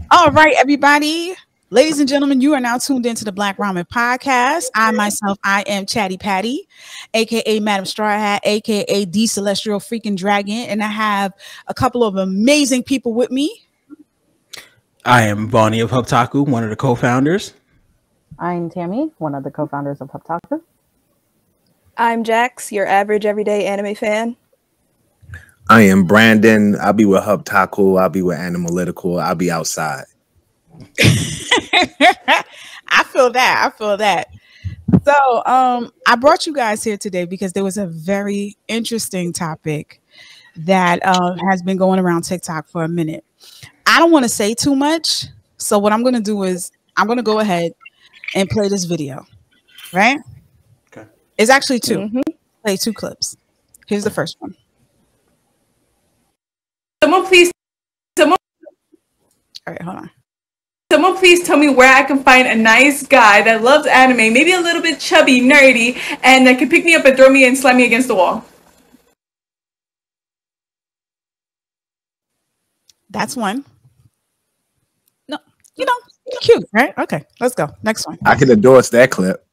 All right, everybody. Ladies and gentlemen, you are now tuned into the Black Ramen Podcast. I am Chatty Patty, aka Madam Straw Hat, aka the Celestial Freaking Dragon, and I have a couple of amazing people with me. I am Bonnie of Hubtaku, one of the co-founders. I'm Tammy, one of the co-founders of Hubtaku. I'm Jax, your average everyday anime fan. I am Brandon. I'll be with Hubtaku. I'll be with Animalytical. I'll be outside. I feel that. So I brought you guys here today because there was a very interesting topic that has been going around TikTok for a minute. I don't want to say too much, so what I'm going to do is I'm going to go ahead and play this video, right? Okay. It's actually two. Play two clips. Here's the first one. All right, hold on. Someone please tell me where I can find a nice guy that loves anime, maybe a little bit chubby, nerdy, and that can pick me up and throw me and slam me against the wall. That's one. No, cute, right? Okay, let's go. Next one. I can endorse that clip.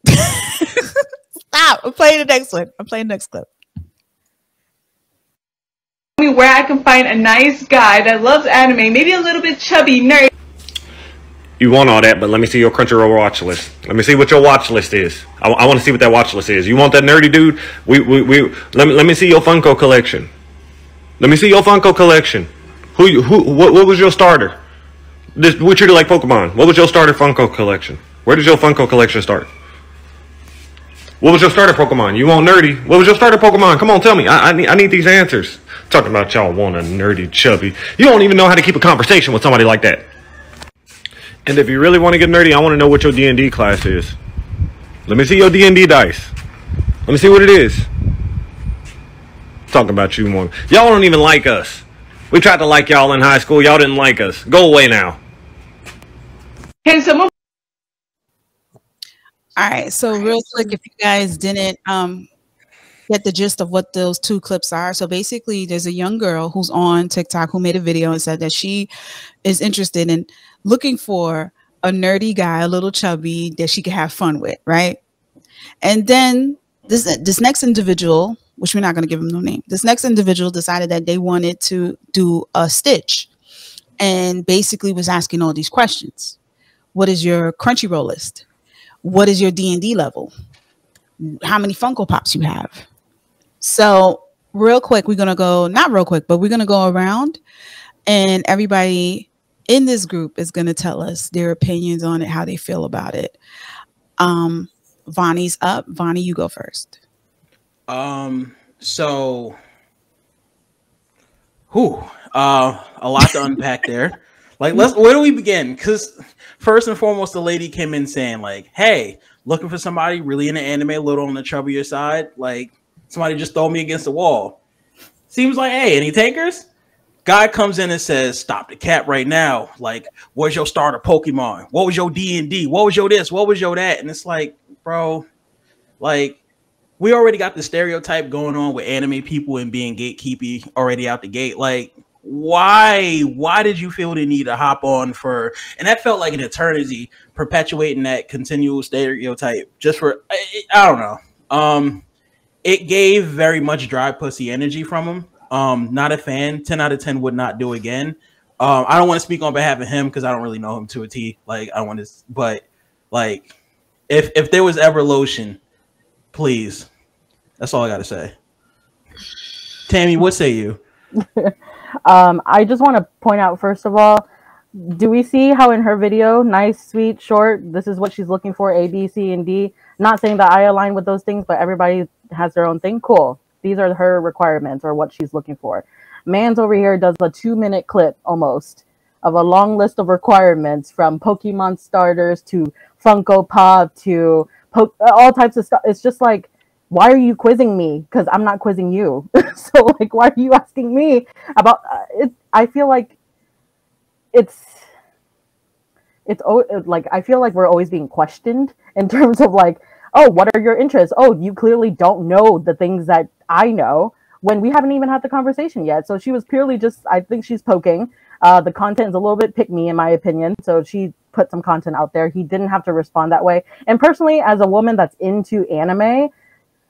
Stop. I'm playing the next one. I'm playing the next clip. Tell me where I can find a nice guy that loves anime, maybe a little bit chubby, nerdy. You want all that, but let me see your Crunchyroll watch list. Let me see what your watch list is. I want to see what that watch list is. You want that nerdy dude? Let me see your Funko collection. Let me see your Funko collection. What was your starter? We treated it like Pokemon. What was your starter Funko collection? Where did your Funko collection start? What was your starter Pokemon? You want nerdy? What was your starter Pokemon? Come on, tell me. I need these answers. Talking about y'all want a nerdy chubby. You don't even know how to keep a conversation with somebody like that. And if you really want to get nerdy, I want to know what your D&D class is. Let me see your D&D dice. Let me see what it is. Talking about you more. Y'all don't even like us. We tried to like y'all in high school. Y'all didn't like us. Go away now. Can someone... All right, so real quick, if you guys didn't get the gist of what those two clips are. So basically, there's a young girl who's on TikTok who made a video and said that she is interested in looking for a nerdy guy, a little chubby, that she could have fun with, right? And then this next individual, which we're not going to give him no name, this next individual decided that they wanted to do a stitch and basically was asking all these questions. What is your Crunchyroll list? What is your D&D level? How many Funko Pops you have? So real quick, we're going to go, not real quick, but we're going to go around and everybody in this group is going to tell us their opinions on it, how they feel about it. Vonnie's up. Vonnie, you go first. So, a lot to unpack there. Like, where do we begin? Because first and foremost, the lady came in saying like, hey, looking for somebody really into anime, a little on the chubbier side. Like, somebody just throw me against the wall. Seems like, hey, any takers? Guy comes in and says, stop the cap right now. Like, what's your starter Pokemon? What was your D&D? What was your this? What was your that? And it's like, bro, like, we already got the stereotype going on with anime people and being gatekeepy already out the gate. Like, why did you feel the need to hop on for, and that felt like an eternity perpetuating that continual stereotype just for, I don't know. It gave very much dry pussy energy from him. Not a fan. 10 out of 10 would not do again. I don't want to speak on behalf of him because I don't really know him to a T. Like, I want to, but like, if there was ever lotion, please. That's all I got to say. Tammy, what say you? I just want to point out, first of all, do we see how in her video, nice, sweet, short, this is what she's looking for, A, B, C, and D? Not saying that I align with those things, but everybody has their own thing. Cool. These are her requirements or what she's looking for. Man's over here does a 2-minute clip almost of a long list of requirements from Pokemon starters to Funko Pop to all types of stuff. It's just like, why are you quizzing me? Because I'm not quizzing you. So like, why are you asking me about it? I feel like it's like, I feel like we're always being questioned in terms of like, oh, what are your interests? Oh, you clearly don't know the things that I know, when we haven't even had the conversation yet. So she was purely just, I think she's poking. The content is a little bit pick me, in my opinion. So she put some content out there. He didn't have to respond that way. And personally, as a woman that's into anime,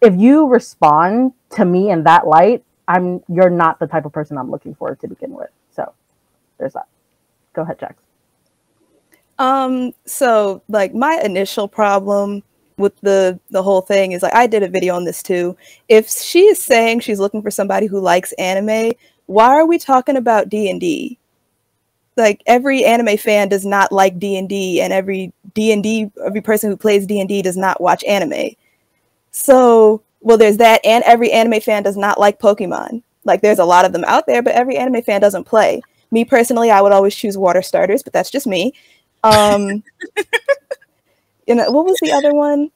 if you respond to me in that light, you're not the type of person I'm looking for to begin with. So there's that. Go ahead, Jax. So like my initial problem with the whole thing is, like, I did a video on this too. If she is saying she's looking for somebody who likes anime, why are we talking about D&D? Like, every anime fan does not like D&D, and every person who plays D&D does not watch anime. So, well, there's that, and every anime fan does not like Pokemon. Like, there's a lot of them out there, but every anime fan doesn't play. Me personally, I would always choose water starters, but that's just me. You know, what was the other one?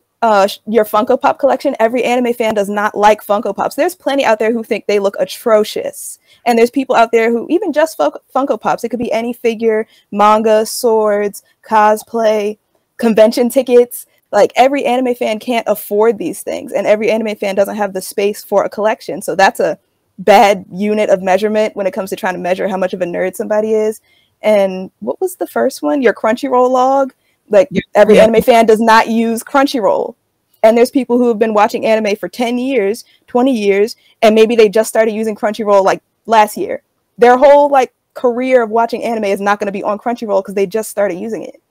Your Funko Pop collection. Every anime fan does not like Funko Pops. There's plenty out there who think they look atrocious. And there's people out there who even just Funko Pops. It could be any figure, manga, swords, cosplay, convention tickets. Like, every anime fan can't afford these things. And every anime fan doesn't have the space for a collection. So that's a bad unit of measurement when it comes to trying to measure how much of a nerd somebody is. And what was the first one? Your Crunchyroll log. Like, every anime fan does not use Crunchyroll. And there's people who have been watching anime for 10 years, 20 years, and maybe they just started using Crunchyroll like last year. Their whole like career of watching anime is not going to be on Crunchyroll because they just started using it.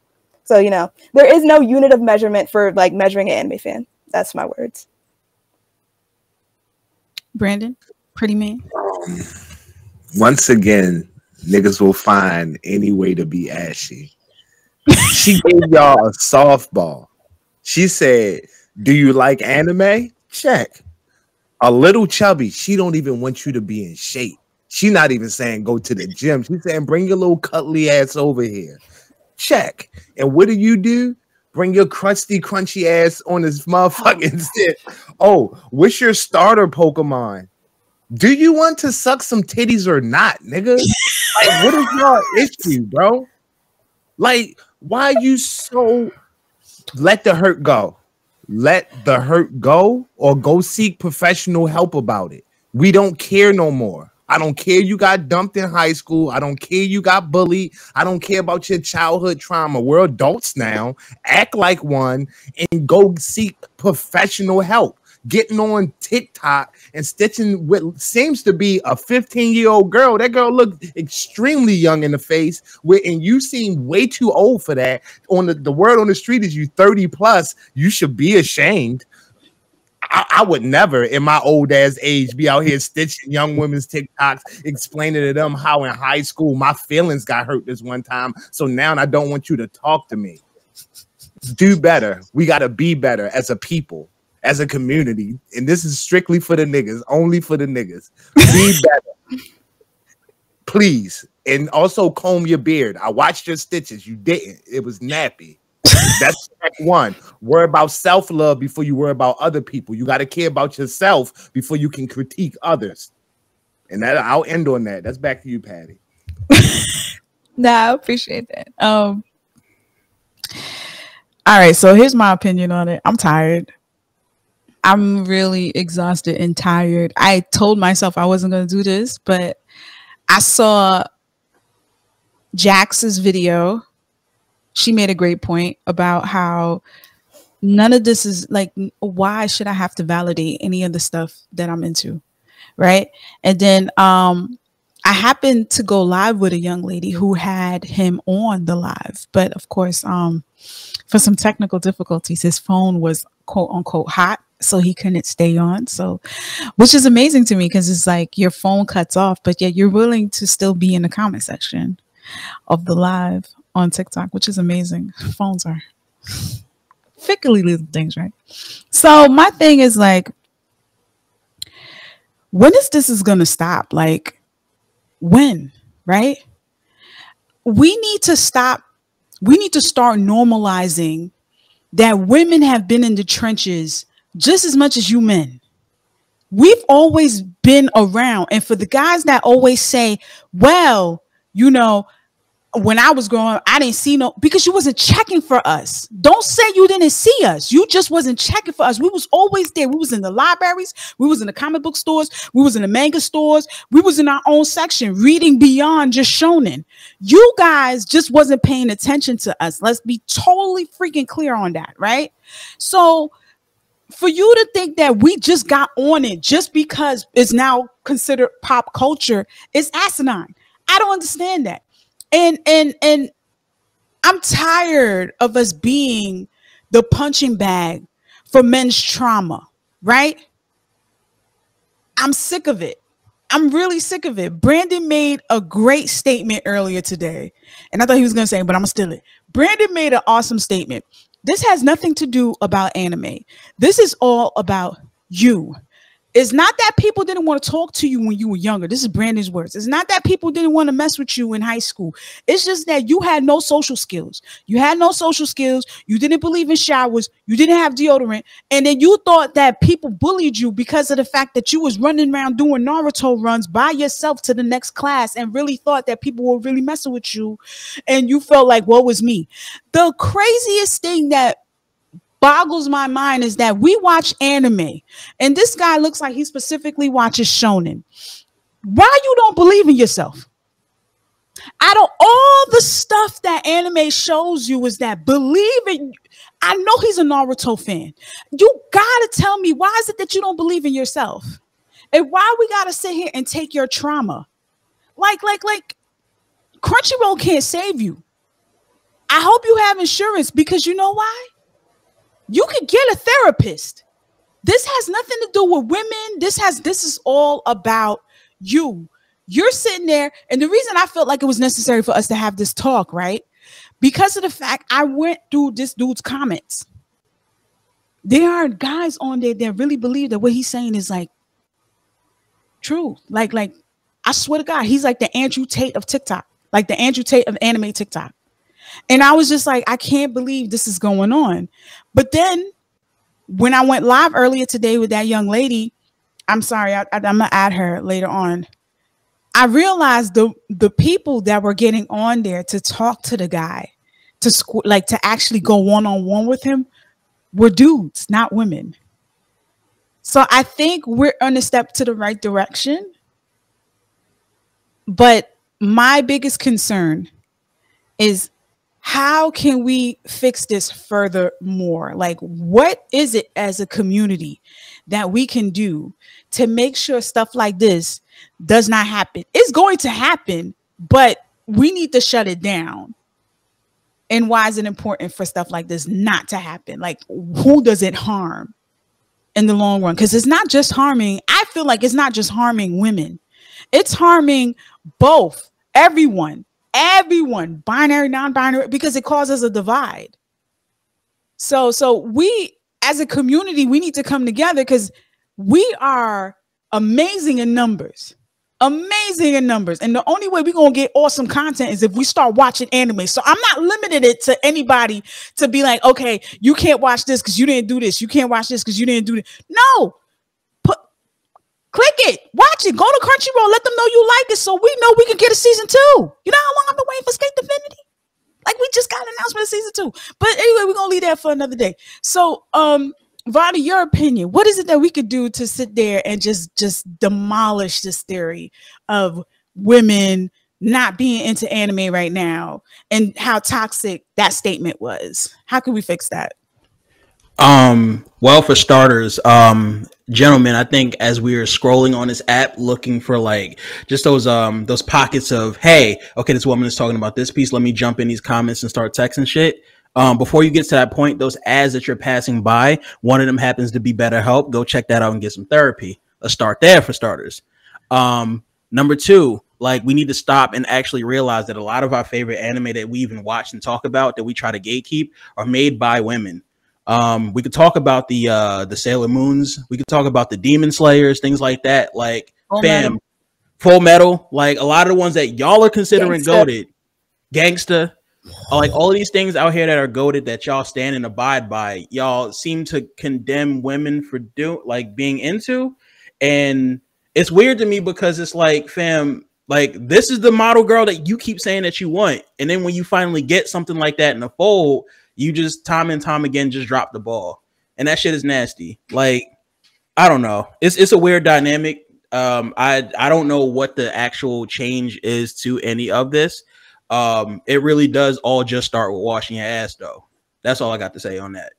So, you know, there is no unit of measurement for like measuring an anime fan. That's my words. Brandon, pretty man. Once again, niggas will find any way to be ashy. She gave y'all a softball. She said, do you like anime? Check. A little chubby. She don't even want you to be in shape. She not even saying go to the gym. She's saying bring your little cuddly ass over here. Check. And what do? Bring your crunchy ass on this motherfucking stick. Oh, what's your starter Pokemon? Do you want to suck some titties or not, nigga? Like, what is your issue, bro? Like, why you so let the hurt go? Let the hurt go, or go seek professional help about it. We don't care no more. I don't care you got dumped in high school. I don't care you got bullied. I don't care about your childhood trauma. We're adults now. Act like one and go seek professional help. Getting on TikTok and stitching what seems to be a 15-year-old girl. That girl looked extremely young in the face, and you seem way too old for that. On the word on the street is you 30 plus. You should be ashamed. I would never, in my old ass age, be out here stitching young women's TikToks, explaining to them how in high school my feelings got hurt this one time. So now I don't want you to talk to me. Do better. We got to be better as a people. As a community, and this is strictly for the niggas, only for the niggas. Be better, please, and also comb your beard. I watched your stitches. You didn't. It was nappy. That's step one. Worry about self-love before you worry about other people. You got to care about yourself before you can critique others. And that I'll end on that. That's back to you, Patty. Nah, I appreciate that. All right, so here's my opinion on it. I'm tired. I'm really exhausted and tired. I told myself I wasn't going to do this, but I saw Jax's video. She made a great point about how none of this is like, why should I have to validate any of the stuff that I'm into? Right. And then I happened to go live with a young lady who had him on the live. But of course, for some technical difficulties, his phone was quote unquote hot. So he couldn't stay on. So, which is amazing to me because it's like your phone cuts off, but yet you're willing to still be in the comment section of the live on TikTok, which is amazing. Phones are fickly little things, right? So my thing is like, when is this going to stop? Like, when, right? We need to stop. We need to start normalizing that women have been in the trenches just as much as you men. We've always been around. And for the guys that always say, well, you know, when I was growing up, I didn't see no, because you wasn't checking for us. Don't say you didn't see us. You just wasn't checking for us. We was always there. We was in the libraries. We was in the comic book stores. We was in the manga stores. We was in our own section reading beyond just shonen. You guys just wasn't paying attention to us. Let's be totally freaking clear on that, right? So for you to think that we just got on it just because it's now considered pop culture is asinine. I don't understand that. And I'm tired of us being the punching bag for men's trauma, right? I'm sick of it. I'm really sick of it. Brandon made a great statement earlier today, and I thought he was going to say, but I'm going to steal it. Brandon made an awesome statement. This has nothing to do about anime. This is all about you. It's not that people didn't want to talk to you when you were younger. This is Brandon's words. It's not that people didn't want to mess with you in high school. It's just that you had no social skills. You had no social skills. You didn't believe in showers. You didn't have deodorant. And then you thought that people bullied you because of the fact that you was running around doing Naruto runs by yourself to the next class and really thought that people were really messing with you. And you felt like, woe is me. The craziest thing that boggles my mind is that we watch anime and this guy looks like he specifically watches shonen. Why you don't believe in yourself? Out of all the stuff that anime shows you is that believe in. I know he's a Naruto fan. You gotta tell me, why is it that you don't believe in yourself? And why we gotta sit here and take your trauma? Like Crunchyroll can't save you. I hope you have insurance, because you know why? You could get a therapist. This has nothing to do with women. This is all about you. You're sitting there, and the reason I felt like it was necessary for us to have this talk, right? Because of the fact I went through this dude's comments. There are guys on there that really believe that what he's saying is like true. Like I swear to God, he's like the Andrew Tate of TikTok, like the Andrew Tate of anime TikTok. And I was just like, I can't believe this is going on. But then when I went live earlier today with that young lady, I'm sorry, I'm going to add her later on. I realized the people that were getting on there to talk to the guy, to actually go one-on-one with him, were dudes, not women. So I think we're on a step to the right direction. But my biggest concern is, how can we fix this furthermore? Like, what is it as a community that we can do to make sure stuff like this does not happen? It's going to happen, but we need to shut it down. And why is it important for stuff like this not to happen? Like, who does it harm in the long run? Because it's not just harming. I feel like it's not just harming women. It's harming both, everyone, binary, non-binary, because it causes a divide. So we as a community, we need to come together, because we are amazing in numbers. And the only way we're going to get awesome content is if we start watching anime. So I'm not limiting it to anybody to be like, okay, you can't watch this because you didn't do this. You can't watch this because you didn't do this. No. Click it, watch it, go to Crunchyroll, let them know you like it, so we know we can get a season 2. You know how long I've been waiting for Skate Divinity? Like, we just got an announcement of season 2. But anyway, we're gonna leave that for another day. So, Vada, your opinion, what is it that we could do to sit there and just demolish this theory of women not being into anime right now and how toxic that statement was? How can we fix that? Well, for starters, gentlemen, I think as we were scrolling on this app looking for like just those pockets of, hey, okay, this woman is talking about this piece, let me jump in these comments and start texting shit. Before you get to that point, those ads that you're passing by, one of them happens to be BetterHelp. Go check that out and get some therapy. Let's start there for starters. Number 2, like, we need to stop and actually realize that a lot of our favorite anime that we even watch and talk about, that we try to gatekeep, are made by women. We could talk about the Sailor Moons. We could talk about the Demon Slayers, things like that. Like, Full Metal. Like, a lot of the ones that y'all are considering goated, Gangsta, like all of these things out here that are goated that y'all stand and abide by, y'all seem to condemn women for being into. And it's weird to me, because it's like, fam, Like, this is the model girl that you keep saying that you want. And then when you finally get something like that in the fold, you just time and time again just drop the ball. And that shit is nasty. Like, I don't know. It's a weird dynamic. I don't know what the actual change is to any of this. It really does all just start with washing your ass, though. That's all I got to say on that.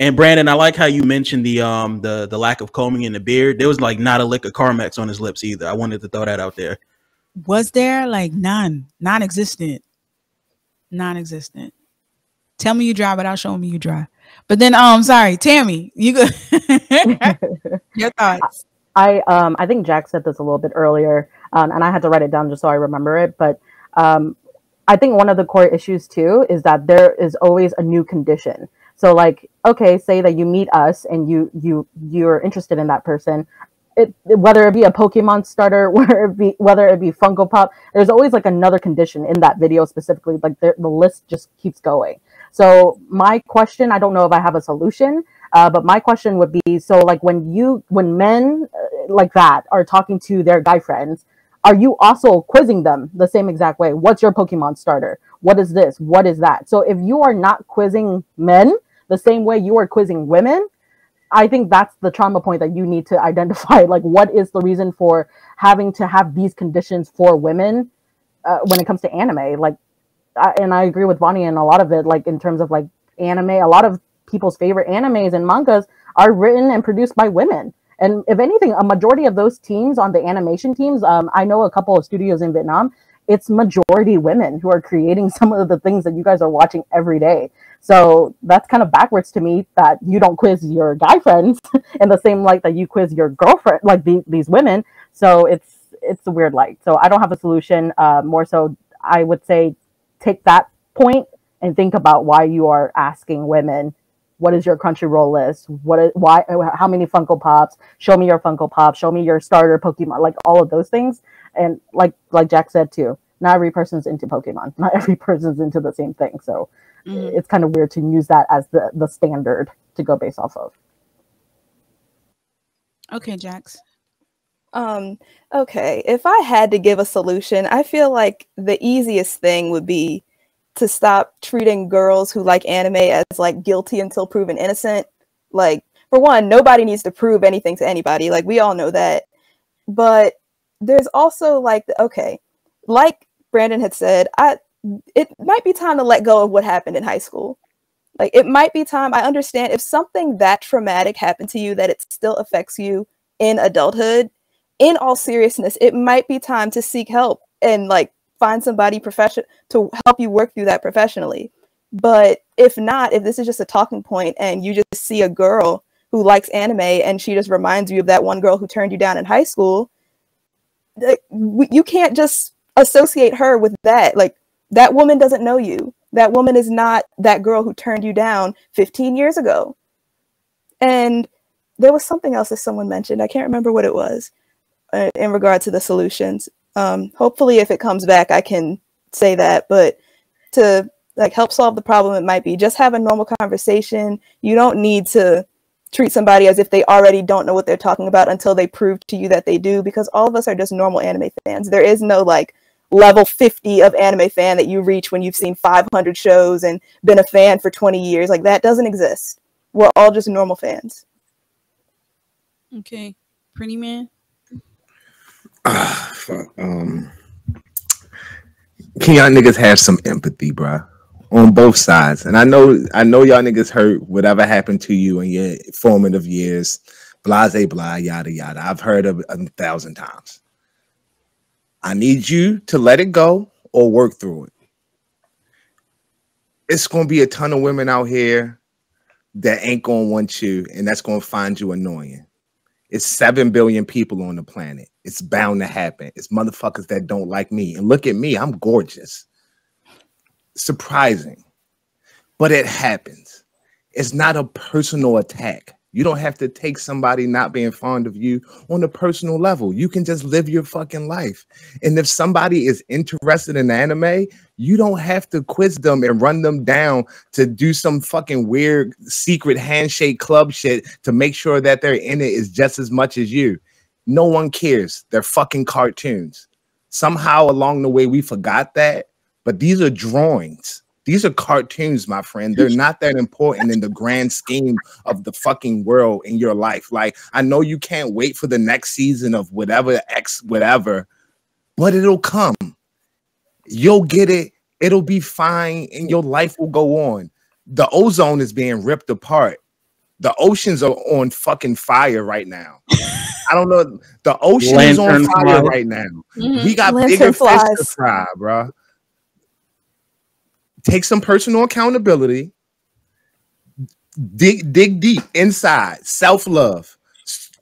And Brandon, I like how you mentioned the lack of combing in the beard. There was like not a lick of Carmex on his lips either. I wanted to throw that out there. Was there? Like none, non-existent. Tell me you dry without showing me you dry. But then, sorry, Tammy, you go. Your thoughts? I think Jack said this a little bit earlier, and I had to write it down just so I remember it. But I think one of the core issues too is that there is always a new condition. So like, okay, say that you meet us and you're interested in that person. Whether it be a Pokemon starter, whether it be Funko Pop, there's always like another condition in that video specifically. Like the list just keeps going. So my question, I don't know if I have a solution, but my question would be, so like when men like that are talking to their guy friends, are you also quizzing them the same exact way? What's your Pokemon starter? What is this? What is that? So if you are not quizzing men the same way you are quizzing women, I think that's the trauma point that you need to identify. Like, what is the reason for having to have these conditions for women when it comes to anime? Like, and I agree with Bonnie in a lot of it, like in terms of like anime, a lot of people's favorite animes and mangas are written and produced by women. And if anything, a majority of those teams on the animation teams, I know a couple of studios in Vietnam, it's majority women who are creating some of the things that you guys are watching every day. So that's kind of backwards to me that you don't quiz your guy friends in the same light that you quiz your girlfriend, like these women. So it's a weird light. So I don't have a solution. More so, I would say take that point and think about why you are asking women, what is your Crunchyroll list? How many Funko Pops? Show me your Funko Pops. Show me your starter Pokemon, like all of those things. And like Jack said too, not every person's into Pokemon. Not every person's into the same thing. So it's kind of weird to use that as the standard to go based off of. Okay, Jax. Okay, if I had to give a solution, I feel like the easiest thing would be to stop treating girls who like anime as like guilty until proven innocent. Like, for one, nobody needs to prove anything to anybody. Like, we all know that. But there's also like, okay, like Brandon had said, it might be time to let go of what happened in high school. Like, it might be time. I understand if something that traumatic happened to you that it still affects you in adulthood. In all seriousness, it might be time to seek help and like find somebody professional to help you work through that professionally. But if not, if this is just a talking point and you just see a girl who likes anime and she just reminds you of that one girl who turned you down in high school, you can't just associate her with that. Like, that woman doesn't know you. That woman is not that girl who turned you down 15 years ago. And there was something else that someone mentioned. I can't remember what it was. In regard to the solutions, hopefully if it comes back I can say that, but to like help solve the problem, it might be just have a normal conversation. You don't need to treat somebody as if they already don't know what they're talking about until they prove to you that they do, because all of us are just normal anime fans. There is no like level 50 of anime fan that you reach when you've seen 500 shows and been a fan for 20 years. Like, that doesn't exist. We're all just normal fans. Okay, Pretty Man. Fuck. Can y'all niggas have some empathy, bruh? On both sides. And I know y'all niggas hurt whatever happened to you in your formative years. Blase blah, yada yada. I've heard of it 1,000 times. I need you to let it go or work through it. It's gonna be a ton of women out here that ain't gonna want you, and that's gonna find you annoying. It's 7 billion people on the planet. It's bound to happen. It's motherfuckers that don't like me. And look at me, I'm gorgeous. Surprising. But it happens. It's not a personal attack. You don't have to take somebody not being fond of you on a personal level. You can just live your fucking life. And if somebody is interested in anime, you don't have to quiz them and run them down to do some fucking weird secret handshake club shit to make sure that they're in it as just as much as you. No one cares. They're fucking cartoons. Somehow along the way we forgot that, but these are drawings. These are cartoons, my friend. They're not that important in the grand scheme of the fucking world in your life. Like, I know you can't wait for the next season of whatever whatever, but it'll come. You'll get it. It'll be fine, and your life will go on. The ozone is being ripped apart. The oceans are on fucking fire right now. I don't know. The ocean is on fire right now. We got bigger fish to fry, bro. Take some personal accountability. Dig deep inside. Self-love.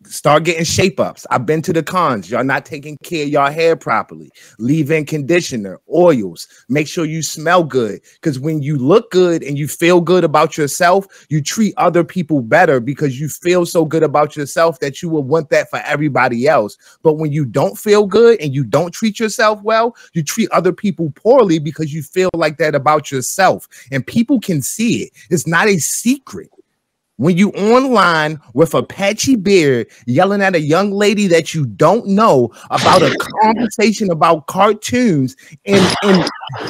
Start getting shape-ups. I've been to the cons. Y'all not taking care of y'all hair properly. Leave-in conditioner, oils. Make sure you smell good. Because when you look good and you feel good about yourself, you treat other people better because you feel so good about yourself that you will want that for everybody else. But when you don't feel good and you don't treat yourself well, you treat other people poorly because you feel like that about yourself. And people can see it. It's not a secret. When you online with a patchy beard yelling at a young lady that you don't know about a conversation about cartoons and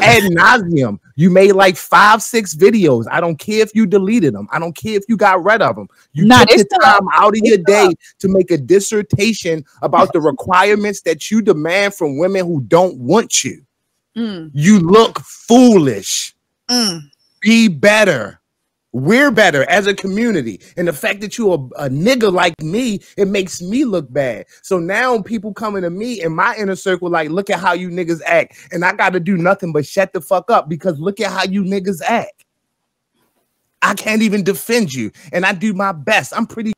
ad nauseum, you made like 5-6 videos. I don't care if you deleted them. I don't care if you got rid of them. You took the time out of your day to make a dissertation about the requirements that you demand from women who don't want you. You look foolish. Be better. We're better as a community. And the fact that you're a nigga like me, it makes me look bad. So now people coming to me in my inner circle like, look at how you niggas act. And I got to do nothing but shut the fuck up because look at how you niggas act. I can't even defend you. And I do my best. I'm pretty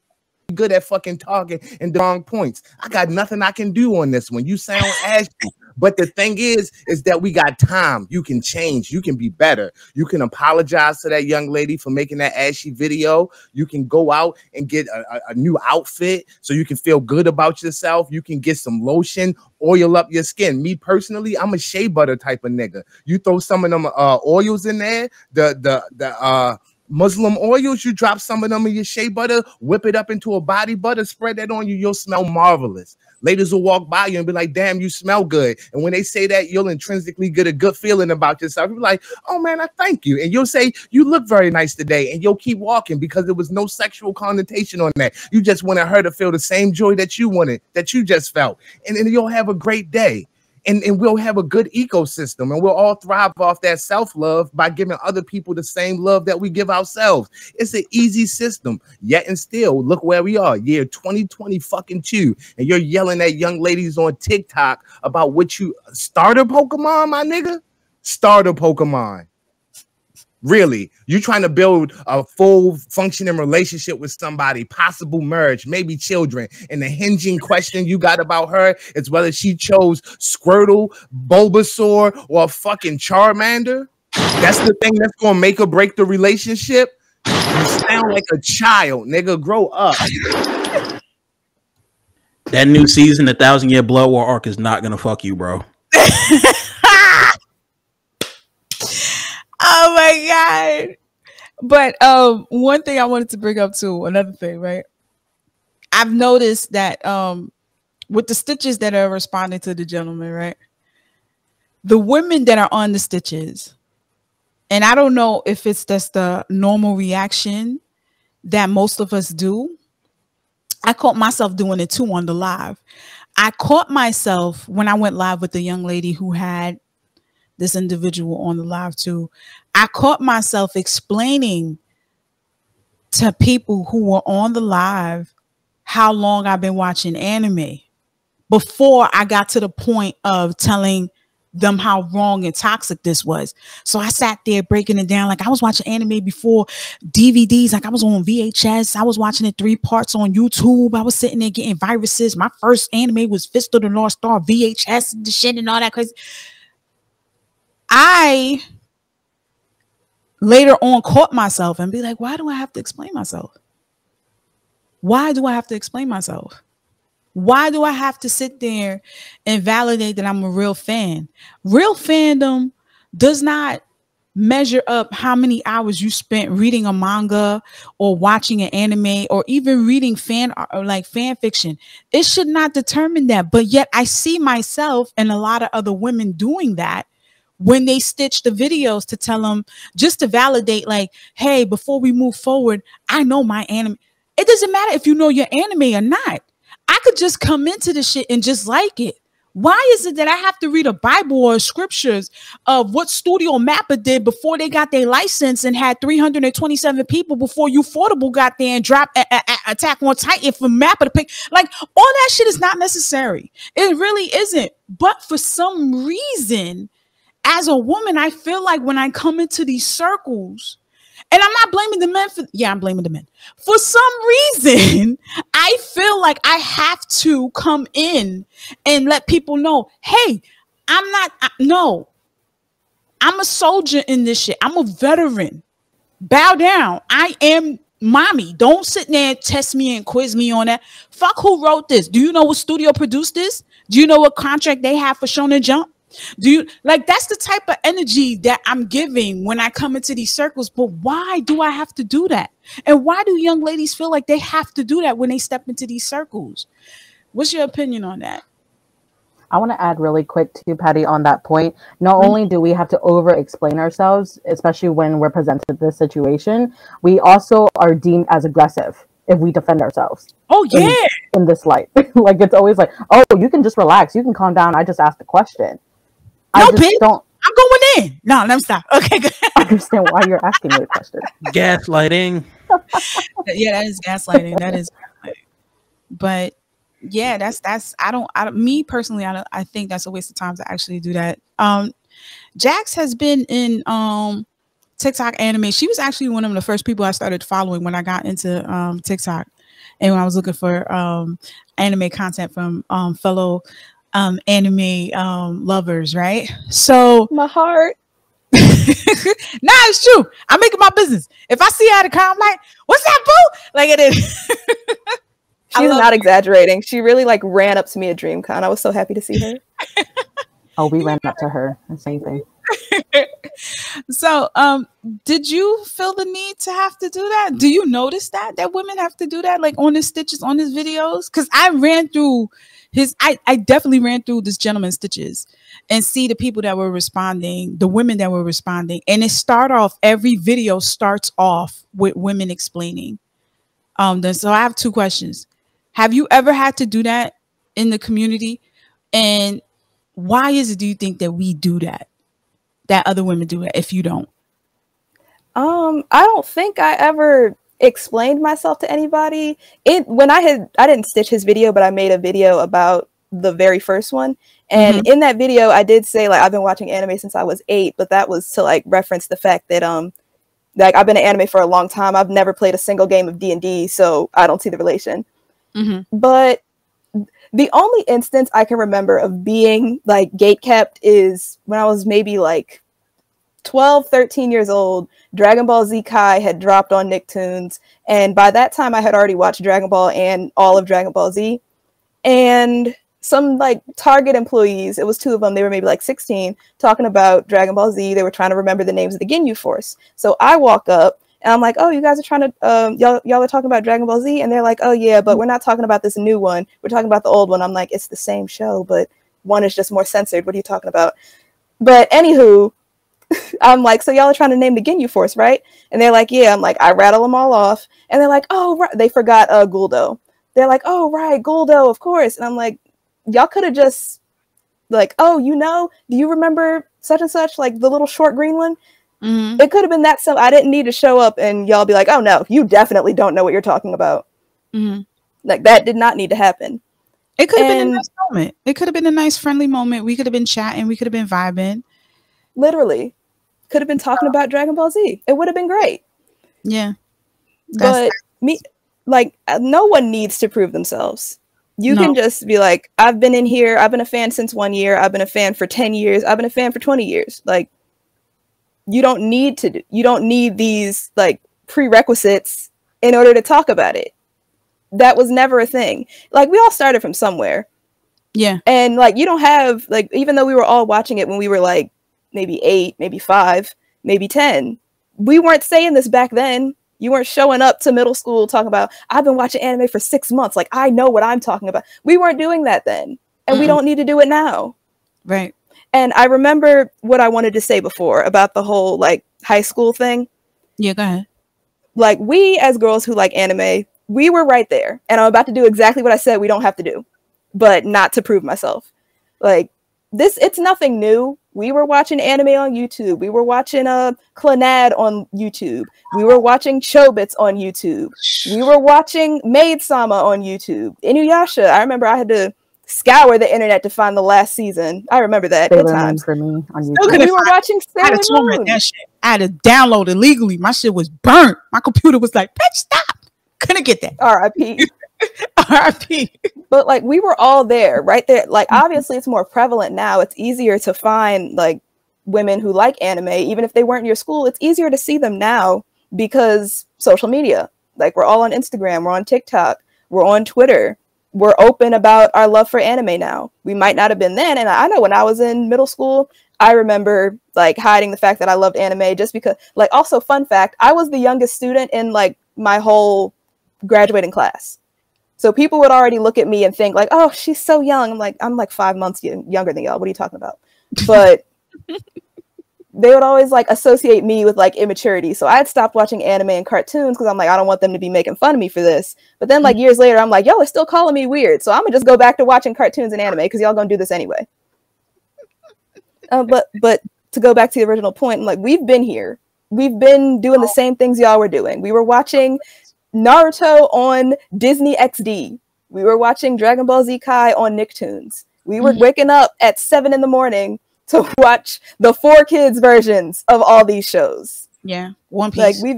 good at fucking talking and the wrong points. I got nothing I can do on this one. You sound ashy. But the thing is that we got time. You can change. You can be better. You can apologize to that young lady for making that ashy video. You can go out and get a new outfit so you can feel good about yourself. You can get some lotion, oil up your skin. Me personally, I'm a shea butter type of nigga. You throw some of them oils in there, the Muslim oils, you drop some of them in your shea butter, whip it up into a body butter, spread that on you, you'll smell marvelous. Ladies will walk by you and be like, damn, you smell good. And when they say that, you'll intrinsically get a good feeling about yourself. You'll be like, oh man, I thank you. And you'll say, you look very nice today. And you'll keep walking because there was no sexual connotation on that. You just wanted her to feel the same joy that you wanted, that you just felt. And then you'll have a great day. And we'll have a good ecosystem, and we'll all thrive off that self-love by giving other people the same love that we give ourselves. It's an easy system. Yet and still, look where we are, year 2020 fucking 2, and you're yelling at young ladies on TikTok about what you starter Pokemon, my nigga? Starter Pokemon. Really, you trying to build a full functioning relationship with somebody, possible marriage, maybe children. And the hinging question you got about her is whether she chose Squirtle, Bulbasaur, or fucking Charmander. That's the thing that's going to make or break the relationship. You sound like a child, nigga. Grow up. That new season, the 1,000-Year Blood War arc, is not going to fuck you, bro. Oh my God. But one thing I wanted to bring up too, another thing, right? I've noticed that with the stitches that are responding to the gentleman, right? The women that are on the stitches, and I don't know if it's just the normal reaction that most of us do. I caught myself doing it too on the live. I caught myself when I went live with the young lady who had this individual on the live too. I caught myself explaining to people who were on the live how long I've been watching anime before I got to the point of telling them how wrong and toxic this was. So I sat there breaking it down. Like I was watching anime before DVDs. Like I was on VHS. I was watching it 3 parts on YouTube. I was sitting there getting viruses. My first anime was Fist of the North Star VHS and the shit and all that crazy. I later on caught myself and be like, why do I have to explain myself? Why do I have to explain myself? Why do I have to sit there and validate that I'm a real fan? Real fandom does not measure up how many hours you spent reading a manga or watching an anime or even reading fan fiction. It should not determine that. But yet I see myself and a lot of other women doing that when they stitch the videos to tell them, just to validate, like, hey, before we move forward, I know my anime. It doesn't matter if you know your anime or not. I could just come into the shit and just like it. Why is it that I have to read a Bible or scriptures of what Studio Mappa did before they got their license and had 327 people before Ufotable got there and dropped Attack on Titan for Mappa to pick? Like, all that shit is not necessary. It really isn't. But for some reason, as a woman, I feel like when I come into these circles, and I'm not blaming the men for, I'm blaming the men. For some reason, I feel like I have to come in and let people know, hey, I'm a soldier in this shit. I'm a veteran. Bow down. I am mommy. Don't sit there and test me and quiz me on that. Fuck who wrote this. Do you know what studio produced this? Do you know what contract they have for Shonen Jump? Do you like, that's the type of energy that I'm giving when I come into these circles? But why do I have to do that? And why do young ladies feel like they have to do that when they step into these circles? What's your opinion on that? I want to add really quick to Patty on that point. Not only do we have to over explain ourselves, especially when we're presented this situation, we also are deemed as aggressive if we defend ourselves. Oh yeah. In this light. Like, it's always like, oh, you can just relax. You can calm down. I just asked a question. No, bitch, I'm going in. No, let me stop. Okay, good. I understand why you're asking me a question. Gaslighting. Yeah, that is gaslighting. That is gaslighting. But yeah, that's me personally, I think that's a waste of time to actually do that. Jax has been in TikTok anime. She was actually one of the first people I started following when I got into TikTok, and when I was looking for anime content from fellow anime lovers, right? So My heart. nah, it's true. I make it my business. If I see her at a con, I'm like, what's that, boo? Like, it is. She's not exaggerating. She really like ran up to me at DreamCon. I was so happy to see her. Oh, we ran up to her. The same thing. So, did you feel the need to have to do that? Do you notice that women have to do that, like on his stitches, on his videos? Because I ran through I definitely ran through this gentleman's stitches and see the people that were responding, the women that were responding, and every video starts off with women explaining. So I have two questions. Have you ever had to do that in the community? And why do you think that we do that other women do it if you don't? I don't think I ever explained myself to anybody. I didn't stitch his video, but I made a video about the very first one. And in that video, I did say, like, I've been watching anime since I was 8, but that was to like reference the fact that like, I've been in anime for a long time. I've never played a single game of D&D, so I don't see the relation. But the only instance I can remember of being like gatekept is when I was maybe like 12, 13 years old. Dragon Ball Z Kai had dropped on Nicktoons, and by that time I had already watched Dragon Ball and all of Dragon Ball Z. And some like Target employees, it was 2 of them, they were maybe like 16, talking about Dragon Ball Z. They were trying to remember the names of the Ginyu Force. So I walk up and I'm like, oh, you guys are trying to, y'all are talking about Dragon Ball Z? And they're like, oh yeah, but we're not talking about this new one. We're talking about the old one. I'm like, it's the same show, but one is just more censored. What are you talking about? But anywho, I'm like, so y'all are trying to name the Ginyu Force, right? And they're like, yeah. I'm like, I rattle them all off. And they're like, oh, right. They forgot Guldo. They're like, oh, right, Guldo, of course. And I'm like, y'all could have just like, oh, do you remember such and such, like the little short green one? It could have been that simple. I didn't need to show up and y'all be like, oh no, you definitely don't know what you're talking about. Like, that did not need to happen. It could have been a nice moment. It could have been a nice friendly moment. We could have been chatting. We could have been vibing. Literally. Could have been talking about Dragon Ball Z. It would have been great. Yeah. But no one needs to prove themselves. You can just be like, I've been in here. I've been a fan since 1 year. I've been a fan for 10 years. I've been a fan for 20 years. Like, you don't need these like prerequisites in order to talk about it. That was never a thing. Like, we all started from somewhere. Yeah. And like, you don't have like, even though we were all watching it when we were like maybe 8, maybe 5, maybe 10. We weren't saying this back then. You weren't showing up to middle school talking about, I've been watching anime for 6 months. Like, I know what I'm talking about. We weren't doing that then. And we don't need to do it now. Right. And I remember what I wanted to say before about the whole, like, high school thing. Yeah, go ahead. Like, we as girls who like anime, we were right there. And I'm about to do exactly what I said we don't have to do. But not to prove myself. Like, it's nothing new. We were watching anime on YouTube. We were watching Clannad on YouTube. We were watching Chobits on YouTube. We were watching Maid Sama on YouTube. Inuyasha, I remember I had to scour the internet to find the last season. I remember that. Good times for me on YouTube. We were watching Sailor Moon. That shit. I had to download it legally. My shit was burnt. My computer was like, bitch, stop. Couldn't get that. R.I.P. R.I.P. But like, we were all there, right there. Like, obviously it's more prevalent now. It's easier to find like women who like anime, even if they weren't in your school. It's easier to see them now because social media. Like, we're all on Instagram, we're on TikTok, we're on Twitter. We're open about our love for anime now. We might not have been then. And I know when I was in middle school, I remember like hiding the fact that I loved anime just because, like, also fun fact, I was the youngest student in like my whole graduating class. So people would already look at me and think like, oh, she's so young. I'm like 5 months younger than y'all. What are you talking about? But they would always like associate me with like immaturity. So I had stopped watching anime and cartoons because I'm like, I don't want them to be making fun of me for this. But then like years later, I'm like, y'all are still calling me weird. So I'm gonna just go back to watching cartoons and anime because y'all gonna do this anyway. But to go back to the original point, like, we've been here. We've been doing the same things y'all were doing. We were watching Naruto on Disney XD. We were watching Dragon Ball Z Kai on Nicktoons. We were waking up at 7 a.m. to watch the 4Kids versions of all these shows. Yeah, One Piece. Like,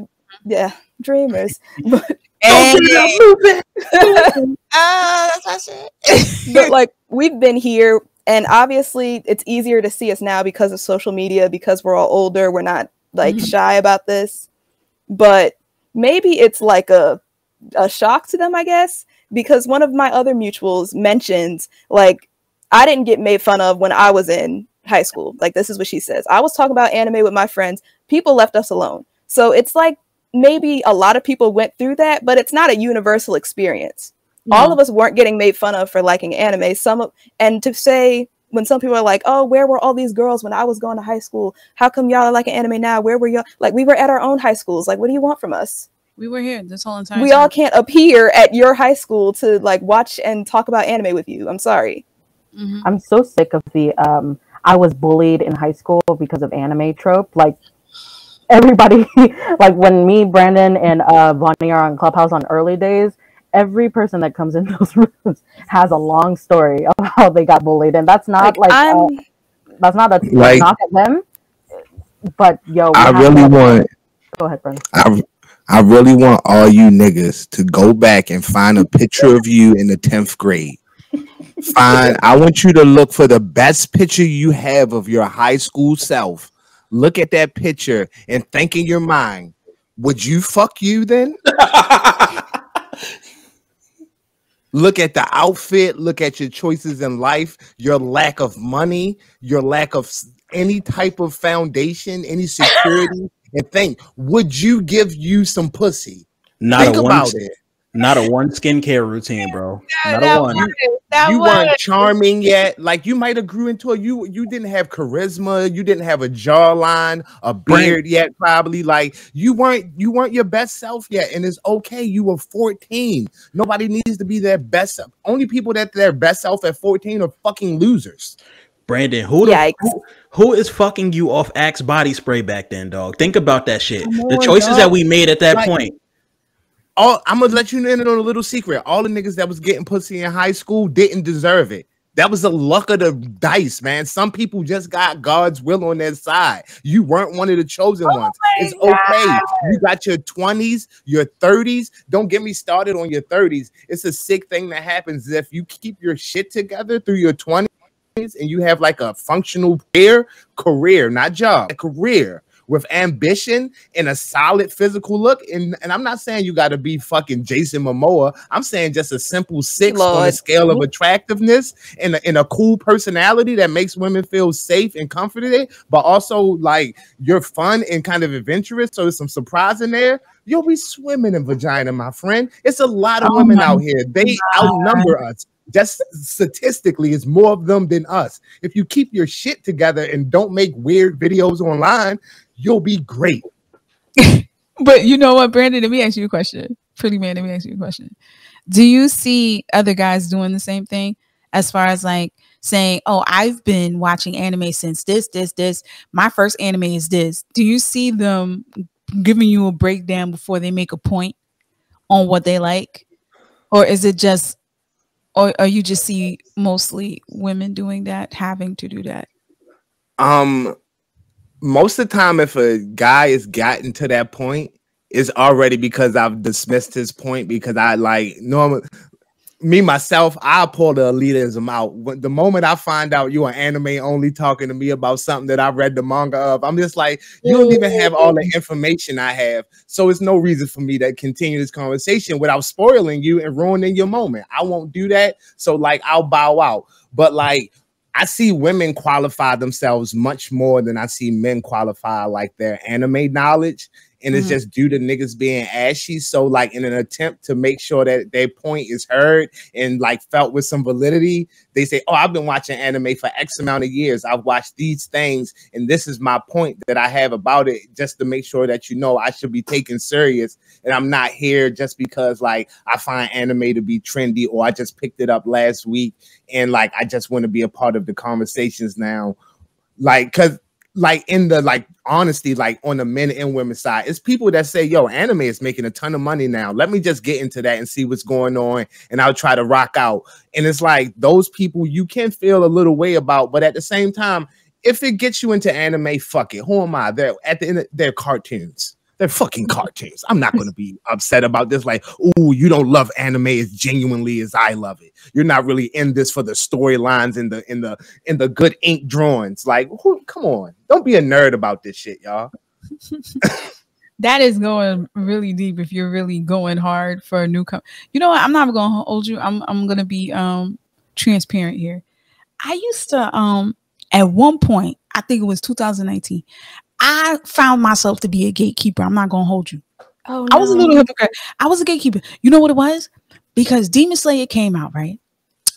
dreamers. But, that's my shit. but like, we've been here, and obviously it's easier to see us now because of social media, because we're all older. We're not like shy about this. But maybe it's like a shock to them, I guess, because one of my other mutuals mentions, like, I didn't get made fun of when I was in high school. Like, this is what she says. I was talking about anime with my friends. People left us alone. So it's like maybe a lot of people went through that, but it's not a universal experience. No. All of us weren't getting made fun of for liking anime. And to say, when some people are like, oh, where were all these girls when I was going to high school? How come y'all are liking anime now? Where were y'all? Like, we were at our own high schools. Like, what do you want from us? We were here this whole entire time. We all can't appear at your high school to like watch and talk about anime with you. I'm sorry. I'm so sick of the I was bullied in high school because of anime trope. Like, everybody, like when me, Brandon, and Vonnie are on Clubhouse on early days, every person that comes in those rooms has a long story of how they got bullied, and that's not that's not a like, knock at them. But yo, I really want. Go ahead, Brandon. I really want all you niggas to go back and find a picture of you in the 10th grade. Fine. I want you to look for the best picture you have of your high school self. Look at that picture and think in your mind, would you fuck you then? Look at the outfit. Look at your choices in life, your lack of money, your lack of any type of foundation, any security, and think, would you give you some pussy? Think about it. Not a one skincare routine, bro. Not a one. You weren't charming yet. Like, you might have grew into you didn't have charisma. You didn't have a jawline, a beard yet, probably. Like, you weren't your best self yet. And it's okay. You were 14. Nobody needs to be their best self. Only people that their best self at 14 are fucking losers. Brandon, who is fucking you off Axe body spray back then, dog? Think about that shit. The choices that we made at that point. I'm gonna let you in on a little secret. All the niggas that was getting pussy in high school didn't deserve it. That was the luck of the dice, man. Some people just got God's will on their side. You weren't one of the chosen ones. It's okay. You got your 20s, your 30s. Don't get me started on your 30s. It's a sick thing that happens if you keep your shit together through your 20s and you have like a functional career, not job, a career. with ambition and a solid physical look. And I'm not saying you got to be fucking Jason Momoa. I'm saying just a simple 6 on the scale of attractiveness and a cool personality that makes women feel safe and comforted, but also like you're fun and kind of adventurous. So there's some surprise in there. You'll be swimming in vagina, my friend. It's a lot of women out here. They outnumber us. Just statistically, it's more of them than us. If you keep your shit together and don't make weird videos online, you'll be great. But you know what, Brandon? Let me ask you a question. Pretty man, let me ask you a question. Do you see other guys doing the same thing as far as like saying, oh, I've been watching anime since this. My first anime is this. Do you see them giving you a breakdown before they make a point on what they like? Or is it just, or you just see mostly women doing that, having to do that? Most of the time, if a guy has gotten to that point, it's already because I've dismissed his point, because I like normally me myself, I pull the elitism out. The moment I find out you're an anime only talking to me about something that I read the manga of, I'm just like, you don't even have all the information I have. So it's no reason for me to continue this conversation without spoiling you and ruining your moment. I won't do that. So like, I'll bow out. But like, I see women qualify themselves much more than I see men qualify like their anime knowledge. And it's just due to niggas being ashy. So like in an attempt to make sure that their point is heard and like felt with some validity, they say, oh, I've been watching anime for X amount of years. I've watched these things. And this is my point that I have about it, just to make sure that, you know, I should be taken serious. And I'm not here just because like I find anime to be trendy, or I just picked it up last week. And like, I just want to be a part of the conversations now. Like, cause like in the like honesty, like on the men and women side, it's people that say, yo, anime is making a ton of money now. Let me just get into that and see what's going on, and I'll try to rock out. And it's like those people you can feel a little way about, but at the same time, if it gets you into anime, fuck it. Who am I? They're at the end, they're cartoons. They're fucking cartoons. I'm not going to be upset about this. Like, oh, you don't love anime as genuinely as I love it. You're not really in this for the storylines and the good ink drawings. Like, come on, don't be a nerd about this shit, y'all. That is going really deep. If you're really going hard for a newcomer, you know what? I'm not going to hold you. I'm going to be transparent here. I used to at one point, I think it was 2019. I found myself to be a gatekeeper. I'm not gonna hold you. Oh, no. I was a little hypocrite. I was a gatekeeper. You know what it was? Because Demon Slayer came out, right?